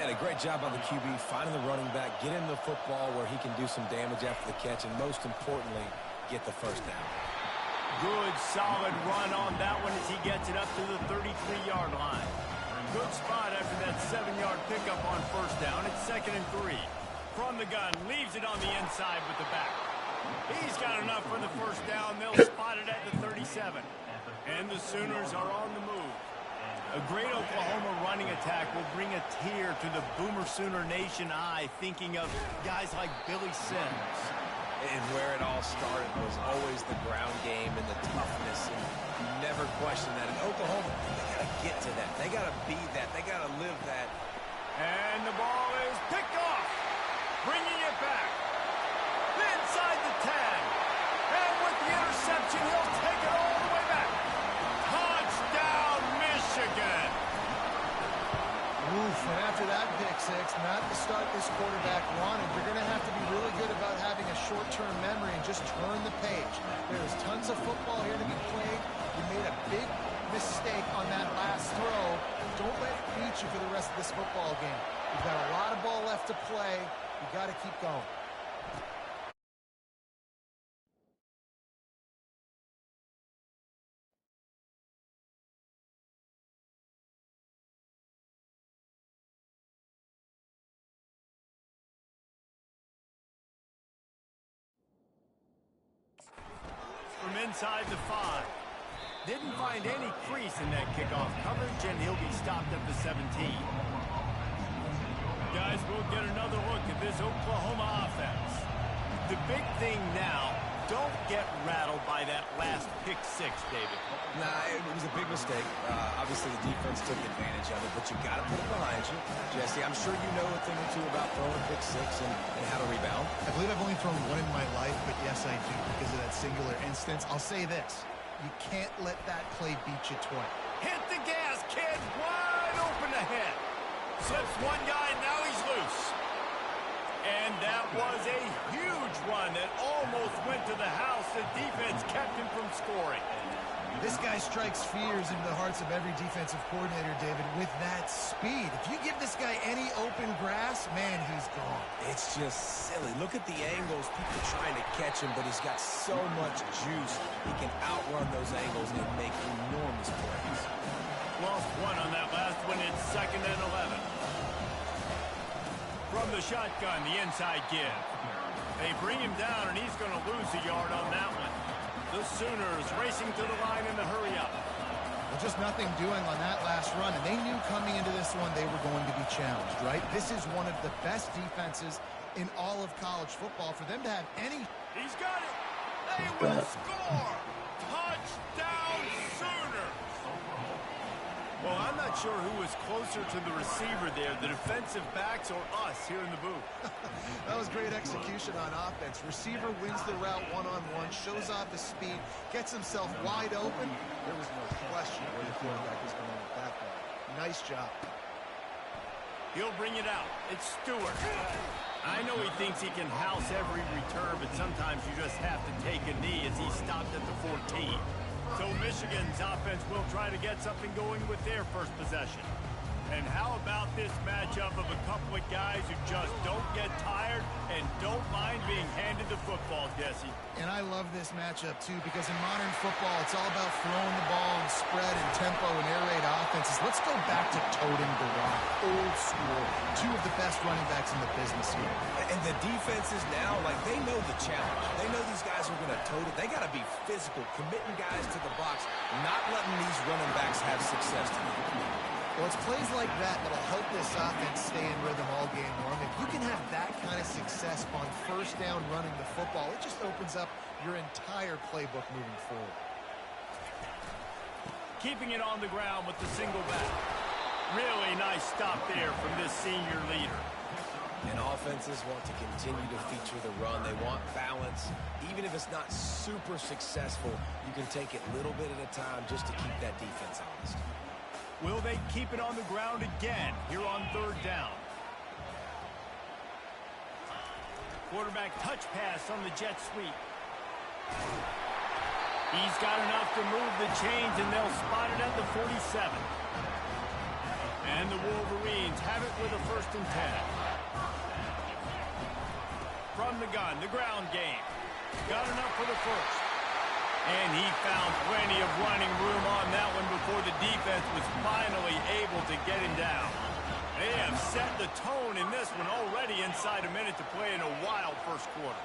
And a great job by the QB finding the running back, get him the football where he can do some damage after the catch, and most importantly, get the 1st down. Good, solid run on that one as he gets it up to the 33-yard line. Good spot after that 7-yard pickup on 1st down. It's 2nd and 3. From the gun, leaves it on the inside with the back. He's got enough for the first down. They'll spot it at the 37. And the Sooners are on the move. A great Oklahoma running attack will bring a tear to the Boomer Sooner Nation eye, thinking of guys like Billy Sims. And where it all started was always the ground game and the toughness. And you never question that. In Oklahoma, they got to get to that. They got to be that. They got to live that. And the ball is picked off. Bringing it back. Inside the 10. And with the interception, he'll take it all the way back. Touchdown, Michigan. Oof, and after that pick six, not the start this quarterback wanted. You're going to have to be really good about having a short-term memory and just turn the page. There's tons of football here to be played. You made a big mistake on that last throw. Don't let it beat you for the rest of this football game. You've got a lot of ball left to play. You got to keep going. From inside the 5. Didn't find any crease in that kickoff coverage, and he'll be stopped at the 17. Guys, we'll get another look at this Oklahoma offense. The big thing now, don't get rattled by that last pick six, David. Nah, it was a big mistake. Obviously, the defense took advantage of it, but you got to put it behind you. Jesse, I'm sure you know a thing or two about throwing a pick six and how to rebound. I believe I've only thrown one in my life, but yes, I do because of that singular instance. I'll say this. You can't let that play beat you twice. Hit the gas, kid. Wide open ahead. Slips one guy, now he's loose. And that was a huge run that almost went to the house. The defense kept him from scoring. This guy strikes fears into the hearts of every defensive coordinator, David, with that speed. If you give this guy any open grass, man, he's gone. It's just silly. Look at the angles. People trying to catch him, but he's got so much juice. He can outrun those angles and make enormous plays. Lost one on that last one. It's 2nd and 11. From the shotgun, the inside give. They bring him down, and he's going to lose a yard on that one. The Sooners racing to the line in the hurry-up. Well, just nothing doing on that last run, and they knew coming into this one they were going to be challenged, right? This is one of the best defenses in all of college football. For them to have any... He's got it. They will score. Touchdown, Sooners. Well, I'm not sure who was closer to the receiver there, the defensive backs or us here in the booth. That was great execution on offense. Receiver wins the route one-on-one, shows off his speed, gets himself wide open. There was no question where the quarterback was going with that ball. Nice job. He'll bring it out. It's Stewart. I know he thinks he can house every return, but sometimes you just have to take a knee as he stopped at the 14. So Michigan's offense will try to get something going with their first possession. And how about this matchup of a couple of guys who just don't get tired and don't mind being handed the football, Jesse? And I love this matchup, too, because in modern football, it's all about throwing the ball and spread and tempo and air raid offenses. Let's go back to toting the rock, old school. Two of the best running backs in the business here. And the defenses now, like, they know the challenge. They know these guys are going to tote it. They got to be physical, committing guys to the box, not letting these running backs have success tonight. Well, it's plays like that that'll help this offense stay in rhythm all game long. If you can have that kind of success on first down running the football, it just opens up your entire playbook moving forward. Keeping it on the ground with the single back. Really nice stop there from this senior leader. And offenses want to continue to feature the run. They want balance. Even if it's not super successful, you can take it a little bit at a time just to keep that defense honest. Will they keep it on the ground again here on 3rd down? Quarterback touch pass on the jet sweep. He's got enough to move the chains, and they'll spot it at the 47. And the Wolverines have it with a 1st and 10. From the gun, the ground game. Got enough for the first. And he found plenty of running room on that one before the defense was finally able to get him down. They have set the tone in this one already inside a minute to play in a wild first quarter.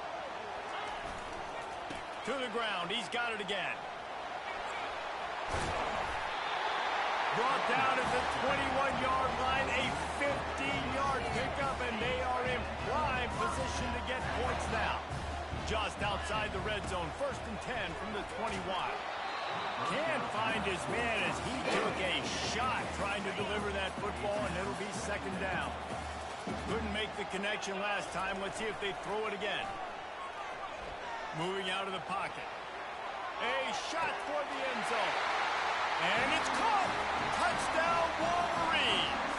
To the ground. He's got it again. Brought down at the 21-yard line. A 15-yard pickup, and they are in prime position to get points now. Just outside the red zone. 1st and 10 from the 21. Can't find his man as he took a shot trying to deliver that football, and it'll be 2nd down. Couldn't make the connection last time. Let's see if they throw it again. Moving out of the pocket. A shot for the end zone. And it's caught. Touchdown, Wolverines.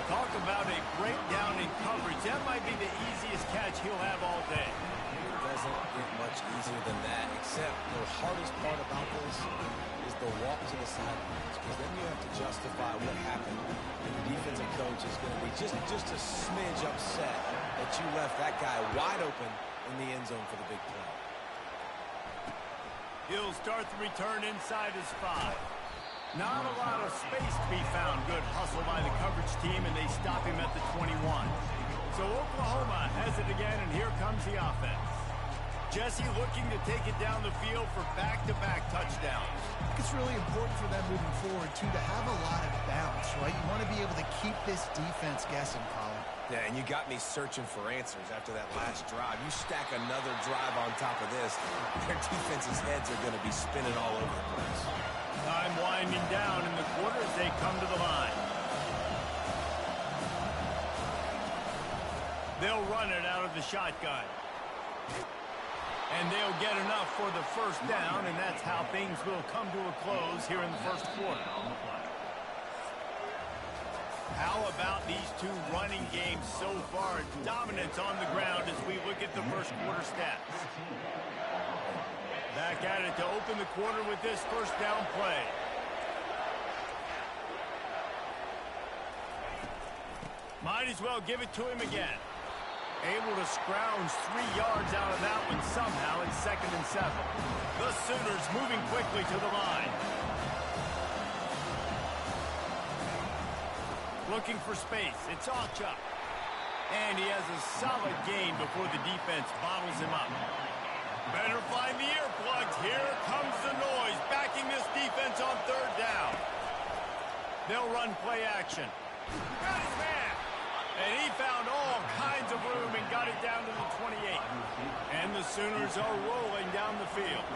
Talk about a breakdown in coverage. That might be the easiest catch he'll have all day. It doesn't get much easier than that, except the hardest part about this is the walk to the sidelines, because then you have to justify what happened, and the defensive coach is going to be just a smidge upset that you left that guy wide open in the end zone for the big play. He'll start the return inside his 5. Not a lot of space to be found. Good hustle by the coverage team, and they stop him at the 21. So Oklahoma has it again, and here comes the offense. Jesse looking to take it down the field for back-to-back touchdowns. I think it's really important for them moving forward, too, to have a lot of bounce, right? You want to be able to keep this defense guessing, Colin. Yeah, and you got me searching for answers after that last drive. You stack another drive on top of this, their defense's heads are going to be spinning all over the place. Time winding down in the quarter as they come to the line. They'll run it out of the shotgun. And they'll get enough for the 1st down, and that's how things will come to a close here in the 1st quarter. How about these two running games so far? Dominance on the ground as we look at the 1st quarter stats. Back at it to open the quarter with this 1st down play. Might as well give it to him again. Able to scrounge 3 yards out of that one somehow in 2nd and 7. The Sooners moving quickly to the line. Looking for space. It's Alchuk. And he has a solid gain before the defense bottles him up. Better find the earplugs. Here comes the noise. Backing this defense on 3rd down. They'll run play action. Got his man. And he found all kinds of room and got it down to the 28. And the Sooners are rolling down the field.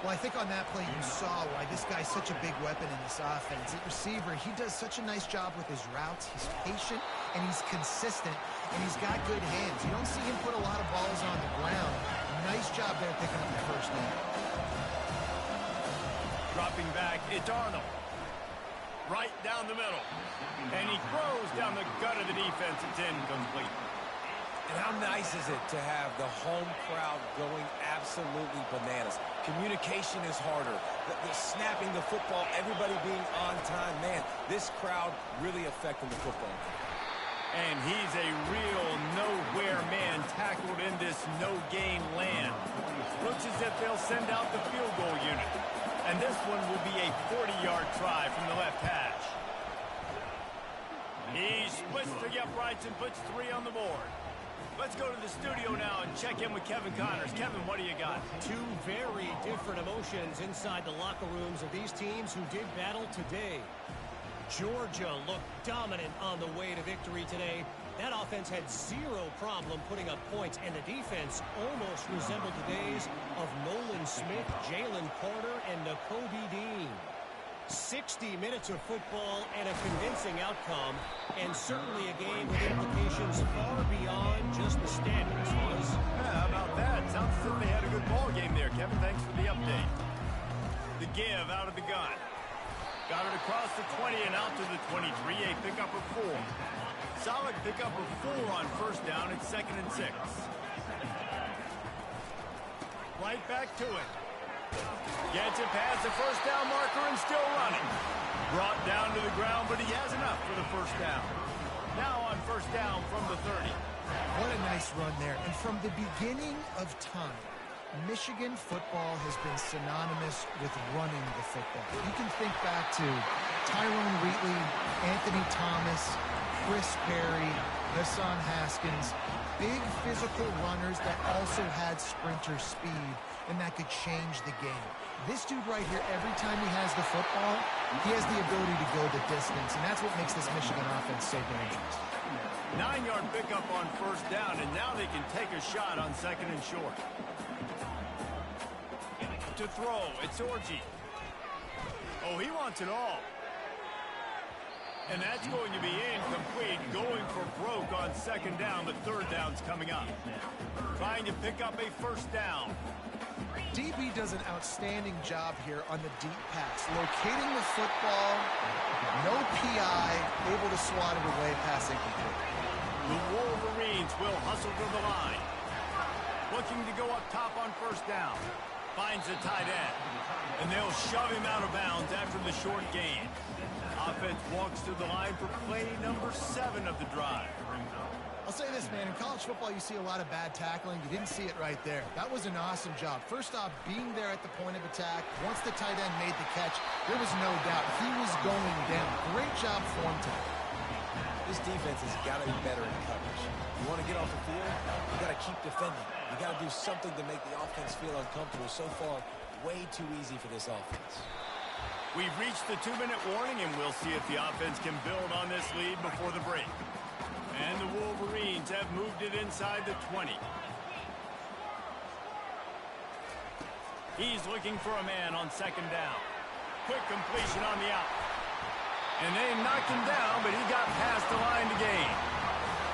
Well, I think on that play you saw why this guy's such a big weapon in this offense. At receiver, he does such a nice job with his routes. He's patient, and he's consistent, and he's got good hands. You don't see him put a lot of balls on the ground. Nice job there picking up the 1st down. Dropping back, it's Arnold. Right down the middle. And he throws down the gut of the defense. It's incomplete. And how nice is it to have the home crowd going absolutely bananas? Communication is harder. The snapping the football, everybody being on time. Man, this crowd really affecting the football. And he's a real nowhere man tackled in this no-gain land. Looks as if they'll send out the field goal unit. And this one will be a 40-yard try from the left hash. He splits the uprights and puts 3 on the board. Let's go to the studio now and check in with Kevin Connors. Kevin, what do you got? 2 very different emotions inside the locker rooms of these teams who did battle today. Georgia looked dominant on the way to victory today. That offense had 0 problem putting up points, and the defense almost resembled the days of Nolan Smith, Jalen Carter, and Nakobe Dean. 60 minutes of football and a convincing outcome, and certainly a game with implications far beyond just the standings. Yeah, how about that? Sounds as if they had a good ball game there, Kevin. Thanks for the update. The give out of the gun. Got it across the 20 and out to the 23. A pickup of 4. Solid pickup of 4 on 1st down. It's 2nd and 6. Right back to it. Gets it past the 1st down marker and still running. Brought down to the ground, but he has enough for the 1st down. Now on 1st down from the 30. What a nice run there. And from the beginning of time, Michigan football has been synonymous with running the football. You can think back to Tyrone Wheatley, Anthony Thomas, Chris Perry, Hassan Haskins, big physical runners that also had sprinter speed, and that could change the game. This dude right here, every time he has the football, he has the ability to go the distance, and that's what makes this Michigan offense so dangerous. 9-yard pickup on first down, and now they can take a shot on second and short. To throw, it's Orji. Oh, he wants it all. And that's going to be incomplete, going for broke on second down, but third down's coming up. Trying to pick up a first down. DB does an outstanding job here on the deep pass, locating the football, no PI, able to swat it away, pass incomplete. The Wolverines will hustle to the line. Looking to go up top on first down. Finds the tight end. And they'll shove him out of bounds after the short gain. Offense walks to the line for play number 7 of the drive. I'll say this, man. In college football, you see a lot of bad tackling. You didn't see it right there. That was an awesome job. First off, being there at the point of attack. Once the tight end made the catch, there was no doubt he was going down. Great job for him today. This defense has got to be better in coverage. You want to get off the field, you got to keep defending. You got to do something to make the offense feel uncomfortable. So far, way too easy for this offense. We've reached the 2-minute warning, and we'll see if the offense can build on this lead before the break. And the Wolverines have moved it inside the 20. He's looking for a man on second down. Quick completion on the out. And they knocked him down, but he got past the line to gain.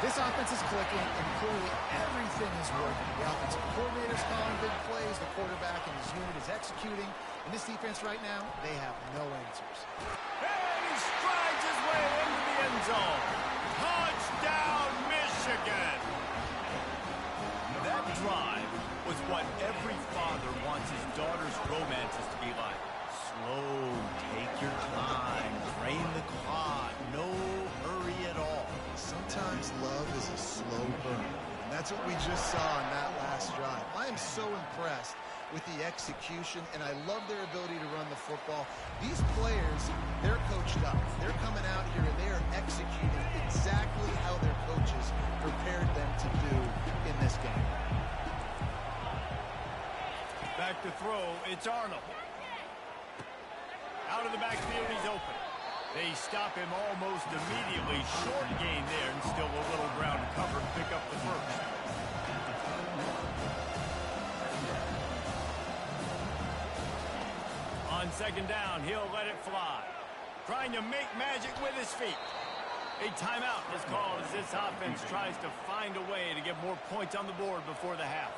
This offense is clicking, and clearly everything is working. The offensive coordinator's calling big plays. The quarterback and his unit is executing. And this defense right now, they have no answers. And he strides his way into the end zone. Touchdown, Michigan! That drive was what every father wants his daughter's romances to be like. Slow, take your time, drain the clock, no hurry at all. Sometimes love is a slow burn. And that's what we just saw on that last drive. I am so impressed with the execution, and I love their ability to run the football. These players, they're coached up. They're coming out here, and they are executing exactly how their coaches prepared them to do in this game. Back to throw, it's Arnold. Out of the backfield, he's open. They stop him almost immediately. Short gain there, and still a little ground to cover and pick up the first. On second down, he'll let it fly. Trying to make magic with his feet. A timeout is called as this offense tries to find a way to get more points on the board before the half.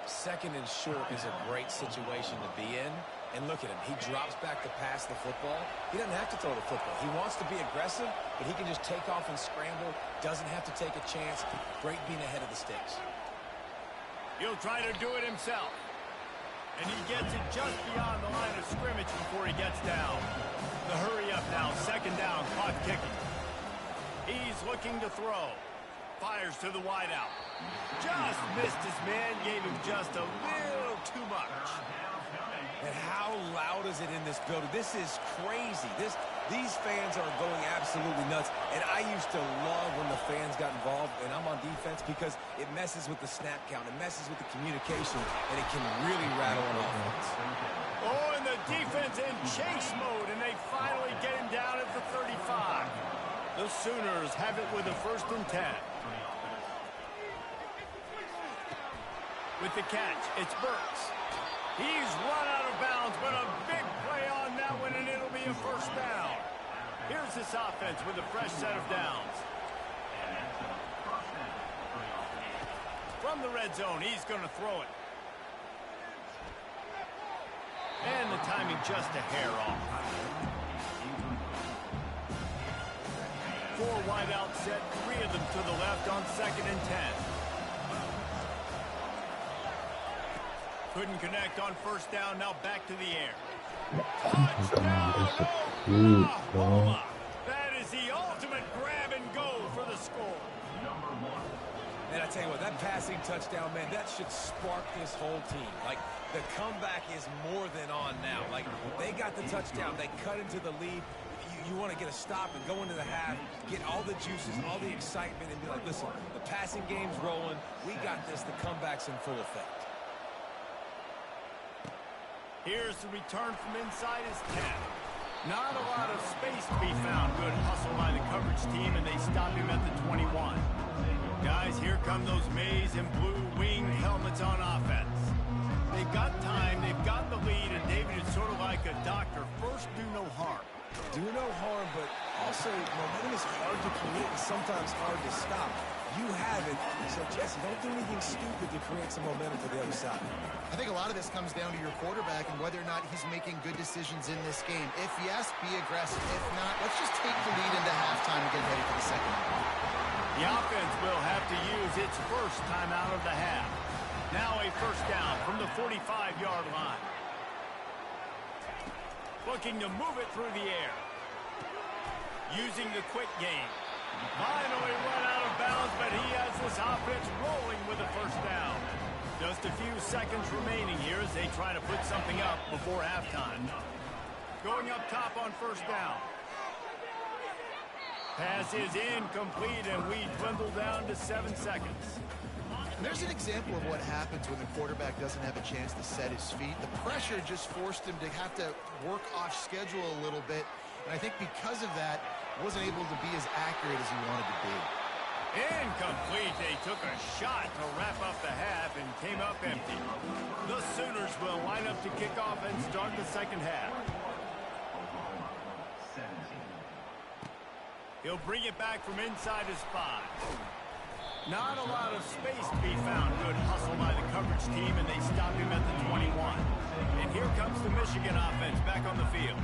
Second and short is a great situation to be in. And look at him. He drops back to pass the football. He doesn't have to throw the football. He wants to be aggressive, but he can just take off and scramble. Doesn't have to take a chance. Great being ahead of the sticks. He'll try to do it himself. And he gets it just beyond the line of scrimmage before he gets down. The hurry up now. Second down. Caught kicking. He's looking to throw. Fires to the wideout. Just missed his man. Gave him just a little too much. And how loud is it in this building? This is crazy. These fans are going absolutely nuts. And I used to love when the fans got involved, and I'm on defense, because it messes with the snap count. It messes with the communication, and it can really rattle an offense. Oh, and the defense in chase mode, and they finally get him down at the 35. The Sooners have it with a 1st and 10. With the catch, it's Burks. He's run out of bounds, but a big play on that one, and it'll be a first down. Here's this offense with a fresh set of downs. From the red zone, he's going to throw it. And the timing just a hair off. 4 wideout set, 3 of them to the left on 2nd and 10. Couldn't connect on first down, now back to the air. Touchdown, Oklahoma! That is the ultimate grab and go for the score. And I tell you what, that passing touchdown, man, that should spark this whole team. Like, the comeback is more than on now. Like, they got the touchdown. They cut into the lead. you want to get a stop and go into the half, get all the juices, all the excitement, and be like, listen, the passing game's rolling. We got this. The comeback's in full effect. Here's the return from inside his 10. Not a lot of space to be found. Good hustle by the coverage team, and they stop him at the 21. Guys, here come those maize and blue winged helmets on offense. They've got time, they've got the lead, and David is sort of like a doctor. First, do no harm. Do no harm, but also momentum is hard to create and sometimes hard to stop. You have it, so Jesse, don't do anything stupid to create some momentum for the other side. I think a lot of this comes down to your quarterback and whether or not he's making good decisions in this game. If yes, be aggressive. If not, let's just take the lead into halftime and get ready for the second half. The offense will have to use its first timeout of the half. Now a first down from the 45-yard line. Looking to move it through the air. Using the quick game. Finally run out of bounds, but he has this offense rolling with a first down. Just a few seconds remaining here as they try to put something up before halftime. Going up top on first down. Pass is incomplete, and we dwindle down to 7 seconds. And there's an example of what happens when the quarterback doesn't have a chance to set his feet. The pressure just forced him to have to work off schedule a little bit. And I think because of that, wasn't able to be as accurate as he wanted to be. Incomplete. They took a shot to wrap up the half and came up empty. The Sooners will line up to kick off and start the second half. He'll bring it back from inside his 5. Not a lot of space to be found. Good hustle by the coverage team, and they stop him at the 21. And here comes the Michigan offense back on the field.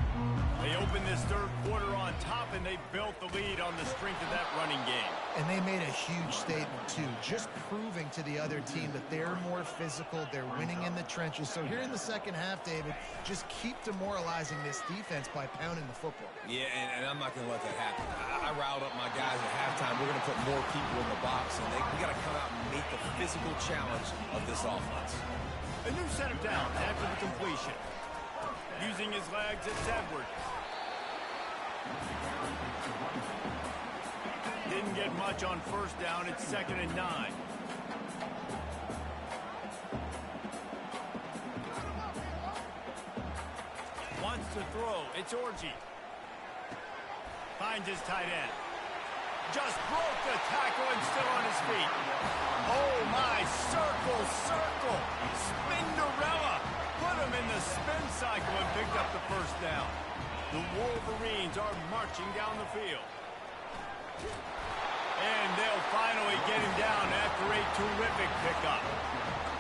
They open this third quarter on top, and they built the lead on the strength of that running game. And they made a huge statement, too, just proving to the other team that they're more physical, they're winning in the trenches. So here in the second half, David, just keep demoralizing this defense by pounding the football. Yeah, and I'm not going to let that happen. I riled up my guys at halftime. We're going to put more people in the box, and we got to come out and meet the physical challenge of this offense. A new set of downs after the completion. Using his legs, it's Edwards. Didn't get much on first down. It's 2nd and 9. Wants to throw. It's Orji. Finds his tight end. Just broke the tackle and still on his feet. Oh, my. Circle, circle. Spinderella. Put him in the spin cycle and picked up the first down. The Wolverines are marching down the field. And they'll finally get him down after a terrific pickup.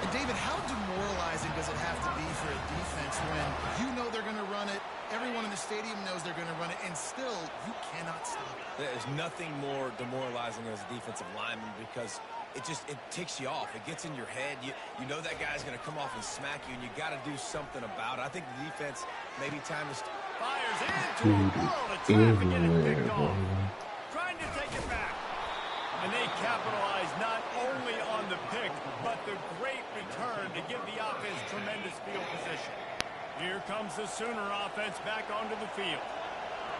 And, David, how demoralizing does it have to be for a defense when you know they're going to run it, everyone in the stadium knows they're going to run it, and still you cannot stop it? There's nothing more demoralizing as a defensive lineman because it ticks you off. It gets in your head. You know that guy's going to come off and smack you, and you got to do something about it. I think the defense maybe time to fires into a world of traffic and it's picked off. Trying to take it back. And they capitalize not only on the pick, but the great return to give the offense tremendous field position. Here comes the Sooner offense back onto the field.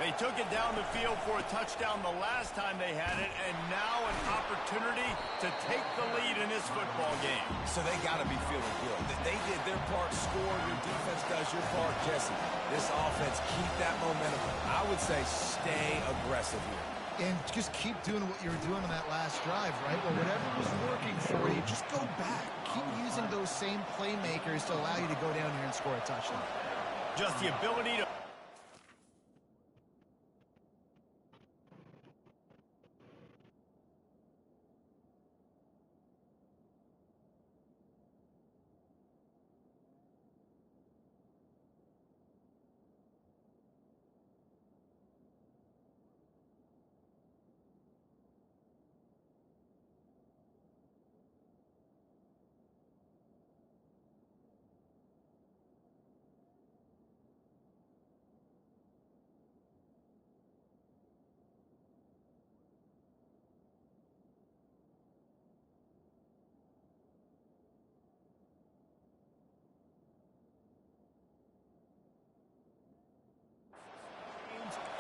They took it down the field for a touchdown the last time they had it, and now an opportunity to take the lead in this football game. So they got to be feeling good. They did their part, score. Your defense does your part, Jesse. This offense, keep that momentum. I would say stay aggressive here. And just keep doing what you were doing on that last drive, right? Well, whatever was working for you, just go back. Keep using those same playmakers to allow you to go down here and score a touchdown. Just the ability to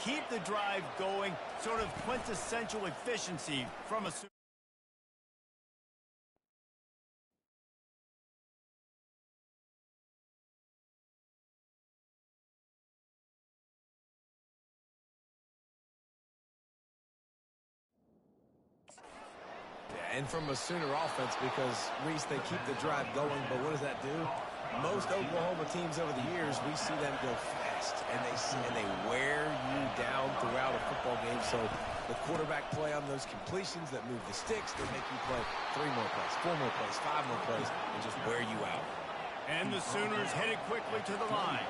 keep the drive going, sort of quintessential efficiency from a... And from a Sooner offense, because, Reese, they keep the drive going, but what does that do? Most Oklahoma teams over the years, we see them go fast, and they wear you down throughout a football game. So the quarterback play on those completions that move the sticks, they make you play 3 more plays, 4 more plays, 5 more plays, and just wear you out. And the Sooners headed quickly to the line.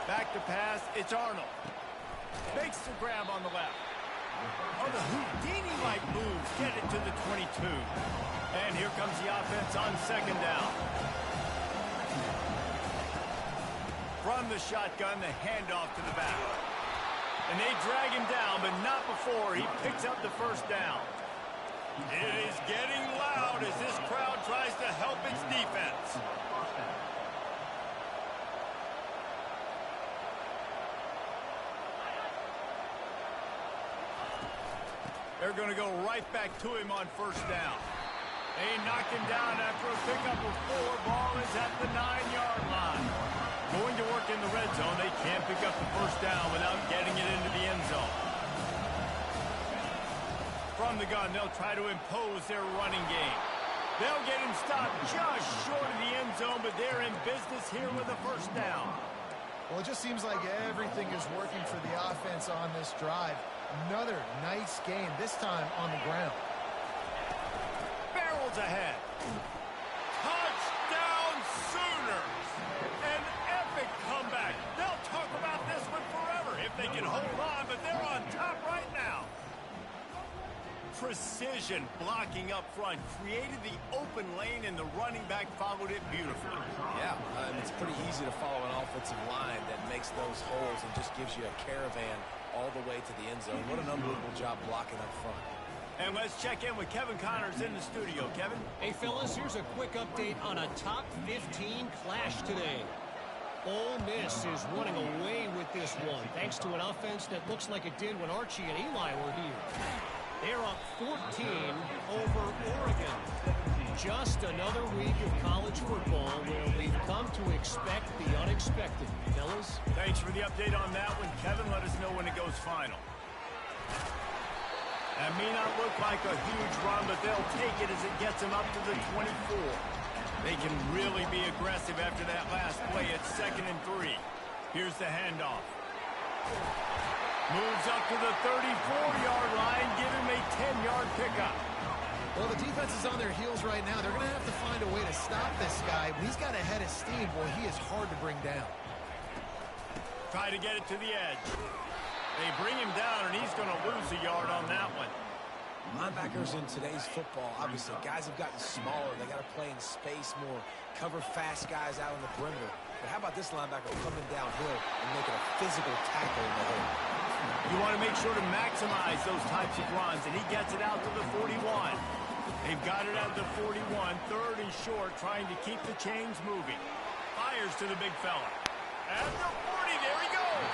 Back to pass, it's Arnold. Makes the grab on the left. Oh, the Houdini-like moves get it to the 22. And here comes the offense on 2nd down. From the shotgun, the handoff to the back. And they drag him down, but not before he picks up the 1st down. It is getting loud as this crowd tries to help its defense. They're going to go right back to him on 1st down. They knock him down after a pickup of 4. Ball is at the 9-yard line. Going to work in the red zone. They can't pick up the 1st down without getting it into the end zone. From the gun, they'll try to impose their running game. They'll get him stopped just short of the end zone, but they're in business here with a 1st down. Well, it just seems like everything is working for the offense on this drive. Another nice game, this time on the ground. Barrels ahead. Touchdown Sooners! An epic comeback. They'll talk about this one forever if they can hold on, but they're on top right now. Precision blocking up front created the open lane, and the running back followed it beautifully. Yeah, it's pretty easy to follow an offensive line that makes those holes and just gives you a caravan all the way to the end zone. What an unbelievable job blocking up front. And let's check in with Kevin Connors in the studio. Kevin? Hey, fellas, here's a quick update on a top 15 clash today. Ole Miss is running away with this one, thanks to an offense that looks like it did when Archie and Eli were here. They're up 14 over Oregon. Just another week of college football where we've come to expect the unexpected. Fellas? Thanks for the update on that one, Kevin. Let us know when it goes final. That may not look like a huge run, but they'll take it as it gets them up to the 24. They can really be aggressive after that last play at 2nd and 3. Here's the handoff. Moves up to the 34-yard line, give him a 10-yard pickup. Well, the defense is on their heels right now. They're going to have to find a way to stop this guy. He's got a head of steam. Boy, he is hard to bring down. Try to get it to the edge. They bring him down, and he's going to lose a yard on that one. Linebackers in today's football, obviously, guys have gotten smaller. They got to play in space more, cover fast guys out on the perimeter. But how about this linebacker coming downhill and making a physical tackle in the hole? You want to make sure to maximize those types of runs, and he gets it out to the 41. They've got it at the 41, 3rd and short, trying to keep the chains moving. Fires to the big fella. At the 40, there he goes.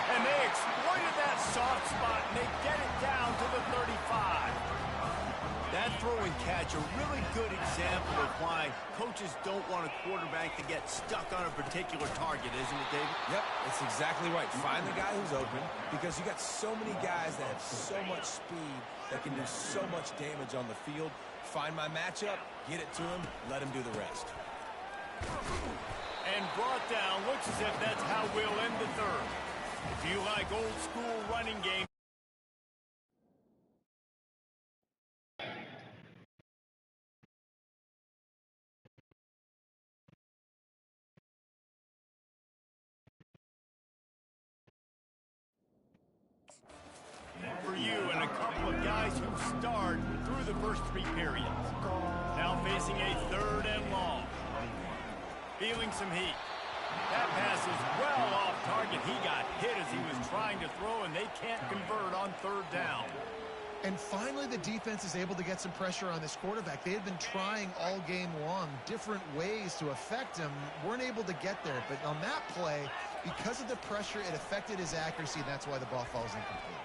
And they exploited that soft spot, and they get it down to the 35. That throw and catch, a really good example of why coaches don't want a quarterback to get stuck on a particular target, isn't it, David? Yep, it's exactly right. Find the guy who's open, because you got so many guys that have so much speed that can do so much damage on the field. Find my matchup, get it to him, let him do the rest. And brought down, looks as if that's how we'll end the 3rd. If you like old school running game, for you and a couple of guys who starred through the first 3 periods. Now facing a 3rd and long. Feeling some heat. That pass is well off target. He got hit as he was trying to throw, and they can't convert on 3rd down. And finally, the defense is able to get some pressure on this quarterback. They had been trying all game long different ways to affect him. Weren't able to get there. But on that play, because of the pressure, it affected his accuracy. And that's why the ball falls incomplete.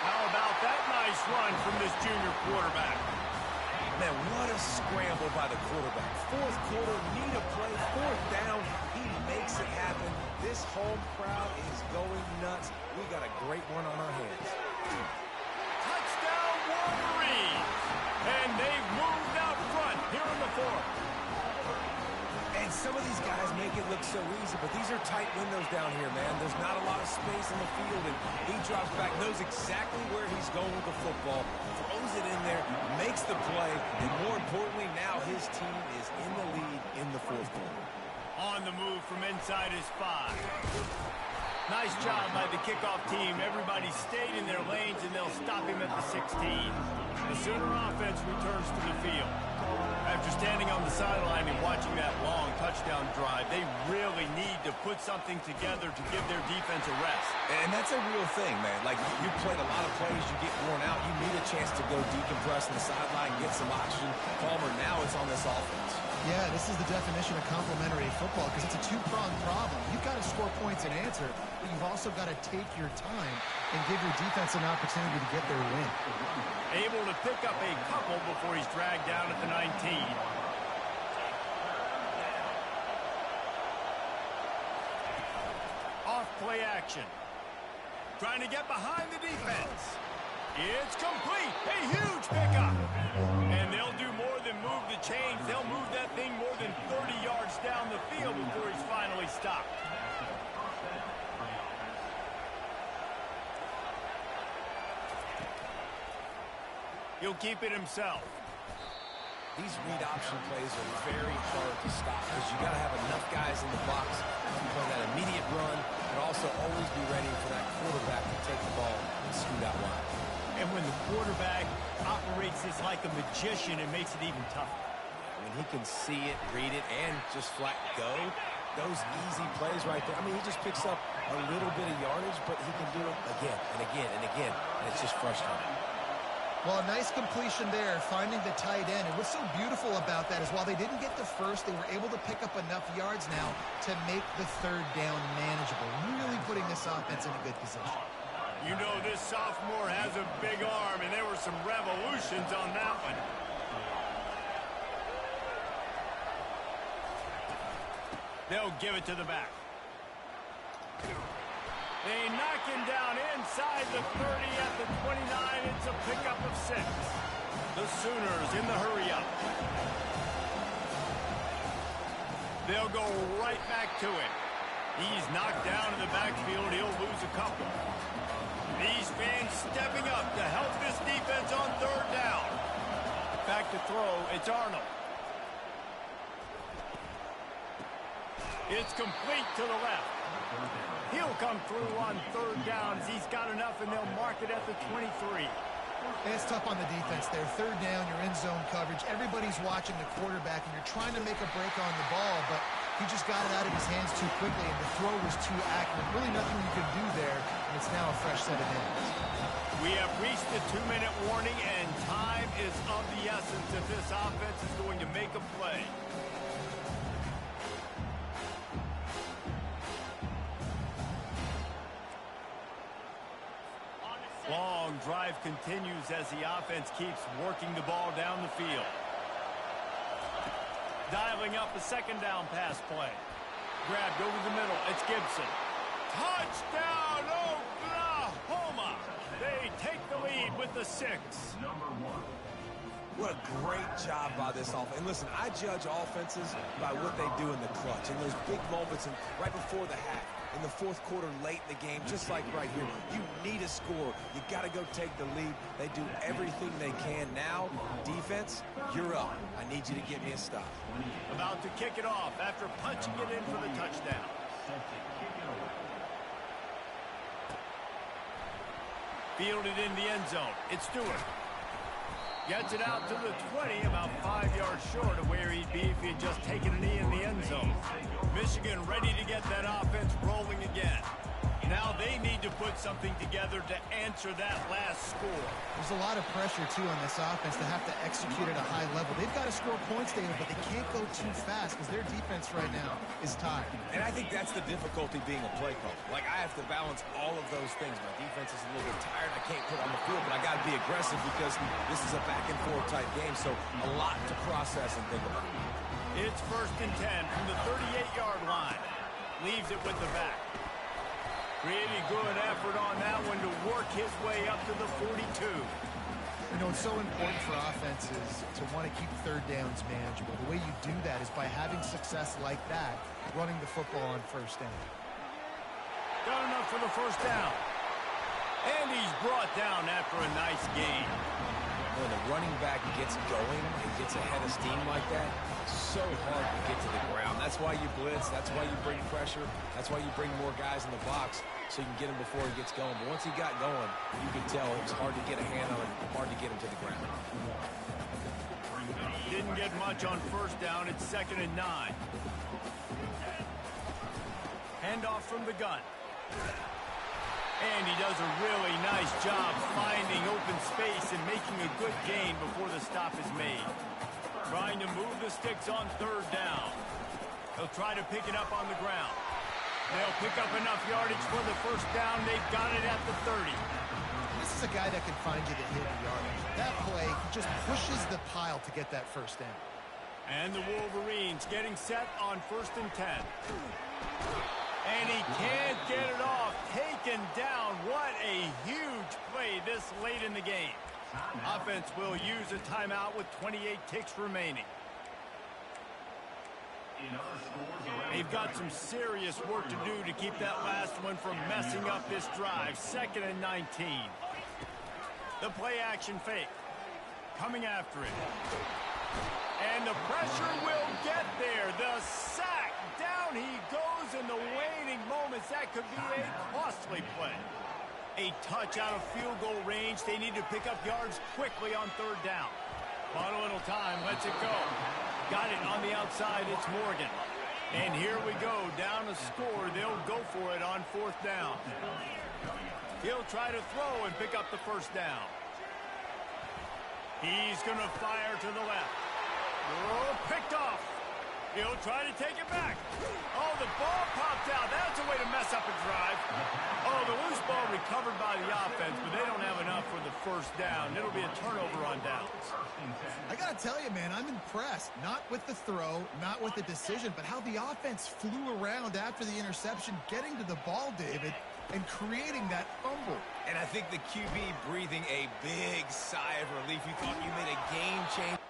How about that nice run from this junior quarterback? Man, what a scramble by the quarterback. Fourth quarter, need a play, fourth down. He makes it happen. This home crowd is going nuts. We got a great one on our hands. Touchdown Wolverines! And they've moved out front here in the fourth. And some of these guys make it look so easy, but these are tight windows down here, man. There's not a lot of space in the field, and he drops back, knows exactly where he's going with the football, throws it in there, makes the play, and more importantly, now his team is in the lead in the fourth quarter. On the move from inside his 5. Nice job by the kickoff team. Everybody stayed in their lanes, and they'll stop him at the 16. The Sooner offense returns to the field. After standing on the sideline and watching that long touchdown drive, they really need to put something together to give their defense a rest. And that's a real thing, man. Like, you played a lot of plays, you get worn out, you need a chance to go decompress on the sideline, get some oxygen. Palmer, now it's on this offense. Yeah, this is the definition of complementary football because it's a two-pronged problem. You've got to score points and answer, but you've also got to take your time and give your defense an opportunity to get their win. Able to pick up a couple before he's dragged down at the 19. Off play action. Trying to get behind the defense. It's complete. A huge pickup. And they'll do more than move the chains. They'll move that thing more than 30 yards down the field before he's finally stopped. He'll keep it himself. These read option plays are very hard to stop because you got to have enough guys in the box to play that immediate run, but also always be ready for that quarterback to take the ball and scoot out wide. And when the quarterback operates this like a magician, it makes it even tougher. When he can see it, read it, and just flat go, those easy plays right there. I mean, he just picks up a little bit of yardage, but he can do it again and again and again, and it's just frustrating. Well, a nice completion there, finding the tight end. And what's so beautiful about that is while they didn't get the first, they were able to pick up enough yards now to make the third down manageable, really putting this offense in a good position. You know this sophomore has a big arm, and there were some revolutions on that one. They'll give it to the back. They knock him down inside the 30 at the 29. It's a pickup of 6. The Sooners in the hurry-up. They'll go right back to it. He's knocked down in the backfield. He'll lose a couple. These fans stepping up to help this defense on third down. Back to throw. It's Arnold. It's complete to the left. He'll come through on third downs. He's got enough, and they'll mark it at the 23. It's tough on the defense there. Third down, you're in zone coverage. Everybody's watching the quarterback, and you're trying to make a break on the ball, but he just got it out of his hands too quickly, and the throw was too accurate. Really nothing you could do there, and it's now a fresh set of downs. We have reached the 2-minute warning, and time is of the essence if this offense is going to make a play. Long drive continues as the offense keeps working the ball down the field. Dialing up a second down pass play. Grabbed over the middle. It's Gibson. Touchdown, Oklahoma! They take the lead with the 6. What a great job by this offense. And listen, I judge offenses by what they do in the clutch, in those big moments and right before the half, in the fourth quarter, late in the game, just like right here. You need a score. You got to go take the lead. They do everything they can. Now, defense, you're up. I need you to get me a stop. About to kick it off after punching it in for the touchdown. Fielded in the end zone. It's Stewart. Gets it out to the 20, about 5 yards short of where he'd be if he had just taken a knee in the end zone. Michigan ready to get that offense rolling again. Now they need to put something together to answer that last score. There's a lot of pressure, too, on this offense to have to execute at a high level. They've got to score points, David, but they can't go too fast because their defense right now is tired. And I think that's the difficulty being a play caller. Like, I have to balance all of those things. My defense is a little bit tired. I can't put on the field, but I got to be aggressive because this is a back-and-forth type game, so a lot to process and think about. It's 1st and 10 from the 38-yard line. Leaves it with the back. Really good effort on that one to work his way up to the 42. You know, it's so important for offenses to want to keep third downs manageable. The way you do that is by having success like that, running the football on 1st down. Got enough for the 1st down. And he's brought down after a nice gain. When the running back gets going and gets ahead of steam like that, it's so hard to get to the ground. That's why you blitz. That's why you bring pressure. That's why you bring more guys in the box so you can get him before he gets going. But once he got going, you could tell it was hard to get a hand on him, hard to get him to the ground. Didn't get much on 1st down. It's 2nd and 9. Handoff from the gun. And he does a really nice job finding open space and making a good gain before the stop is made. Trying to move the sticks on 3rd down. He'll try to pick it up on the ground. They'll pick up enough yardage for the 1st down. They've got it at the 30. This is a guy that can find you the hidden yardage. That play just pushes the pile to get that 1st down. And the Wolverines getting set on 1st and 10. And he can't get it off. Taken down. What a huge play this late in the game. Offense will use a timeout with 28 ticks remaining. They've got some serious work to do to keep that last one from messing up this drive. 2nd and 19. The play action fake. Coming after it. And the pressure will get there. The sack. Down he goes in the waning moments. That could be a costly play. A touch out of field goal range. They need to pick up yards quickly on 3rd down. Bought a little time. Lets it go. Got it on the outside. It's Morgan. And here we go. Down a score. They'll go for it on 4th down. He'll try to throw and pick up the 1st down. He's going to fire to the left. Oh, picked off. He'll try to take it back. Oh, the ball popped out. That's a way to mess up a drive. Oh, the loose ball recovered by the offense, but they don't have enough for the 1st down. It'll be a turnover on downs. I got to tell you, man, I'm impressed. Not with the throw, not with the decision, but how the offense flew around after the interception, getting to the ball, David, and creating that fumble. And I think the QB breathing a big sigh of relief. You thought you made a game change.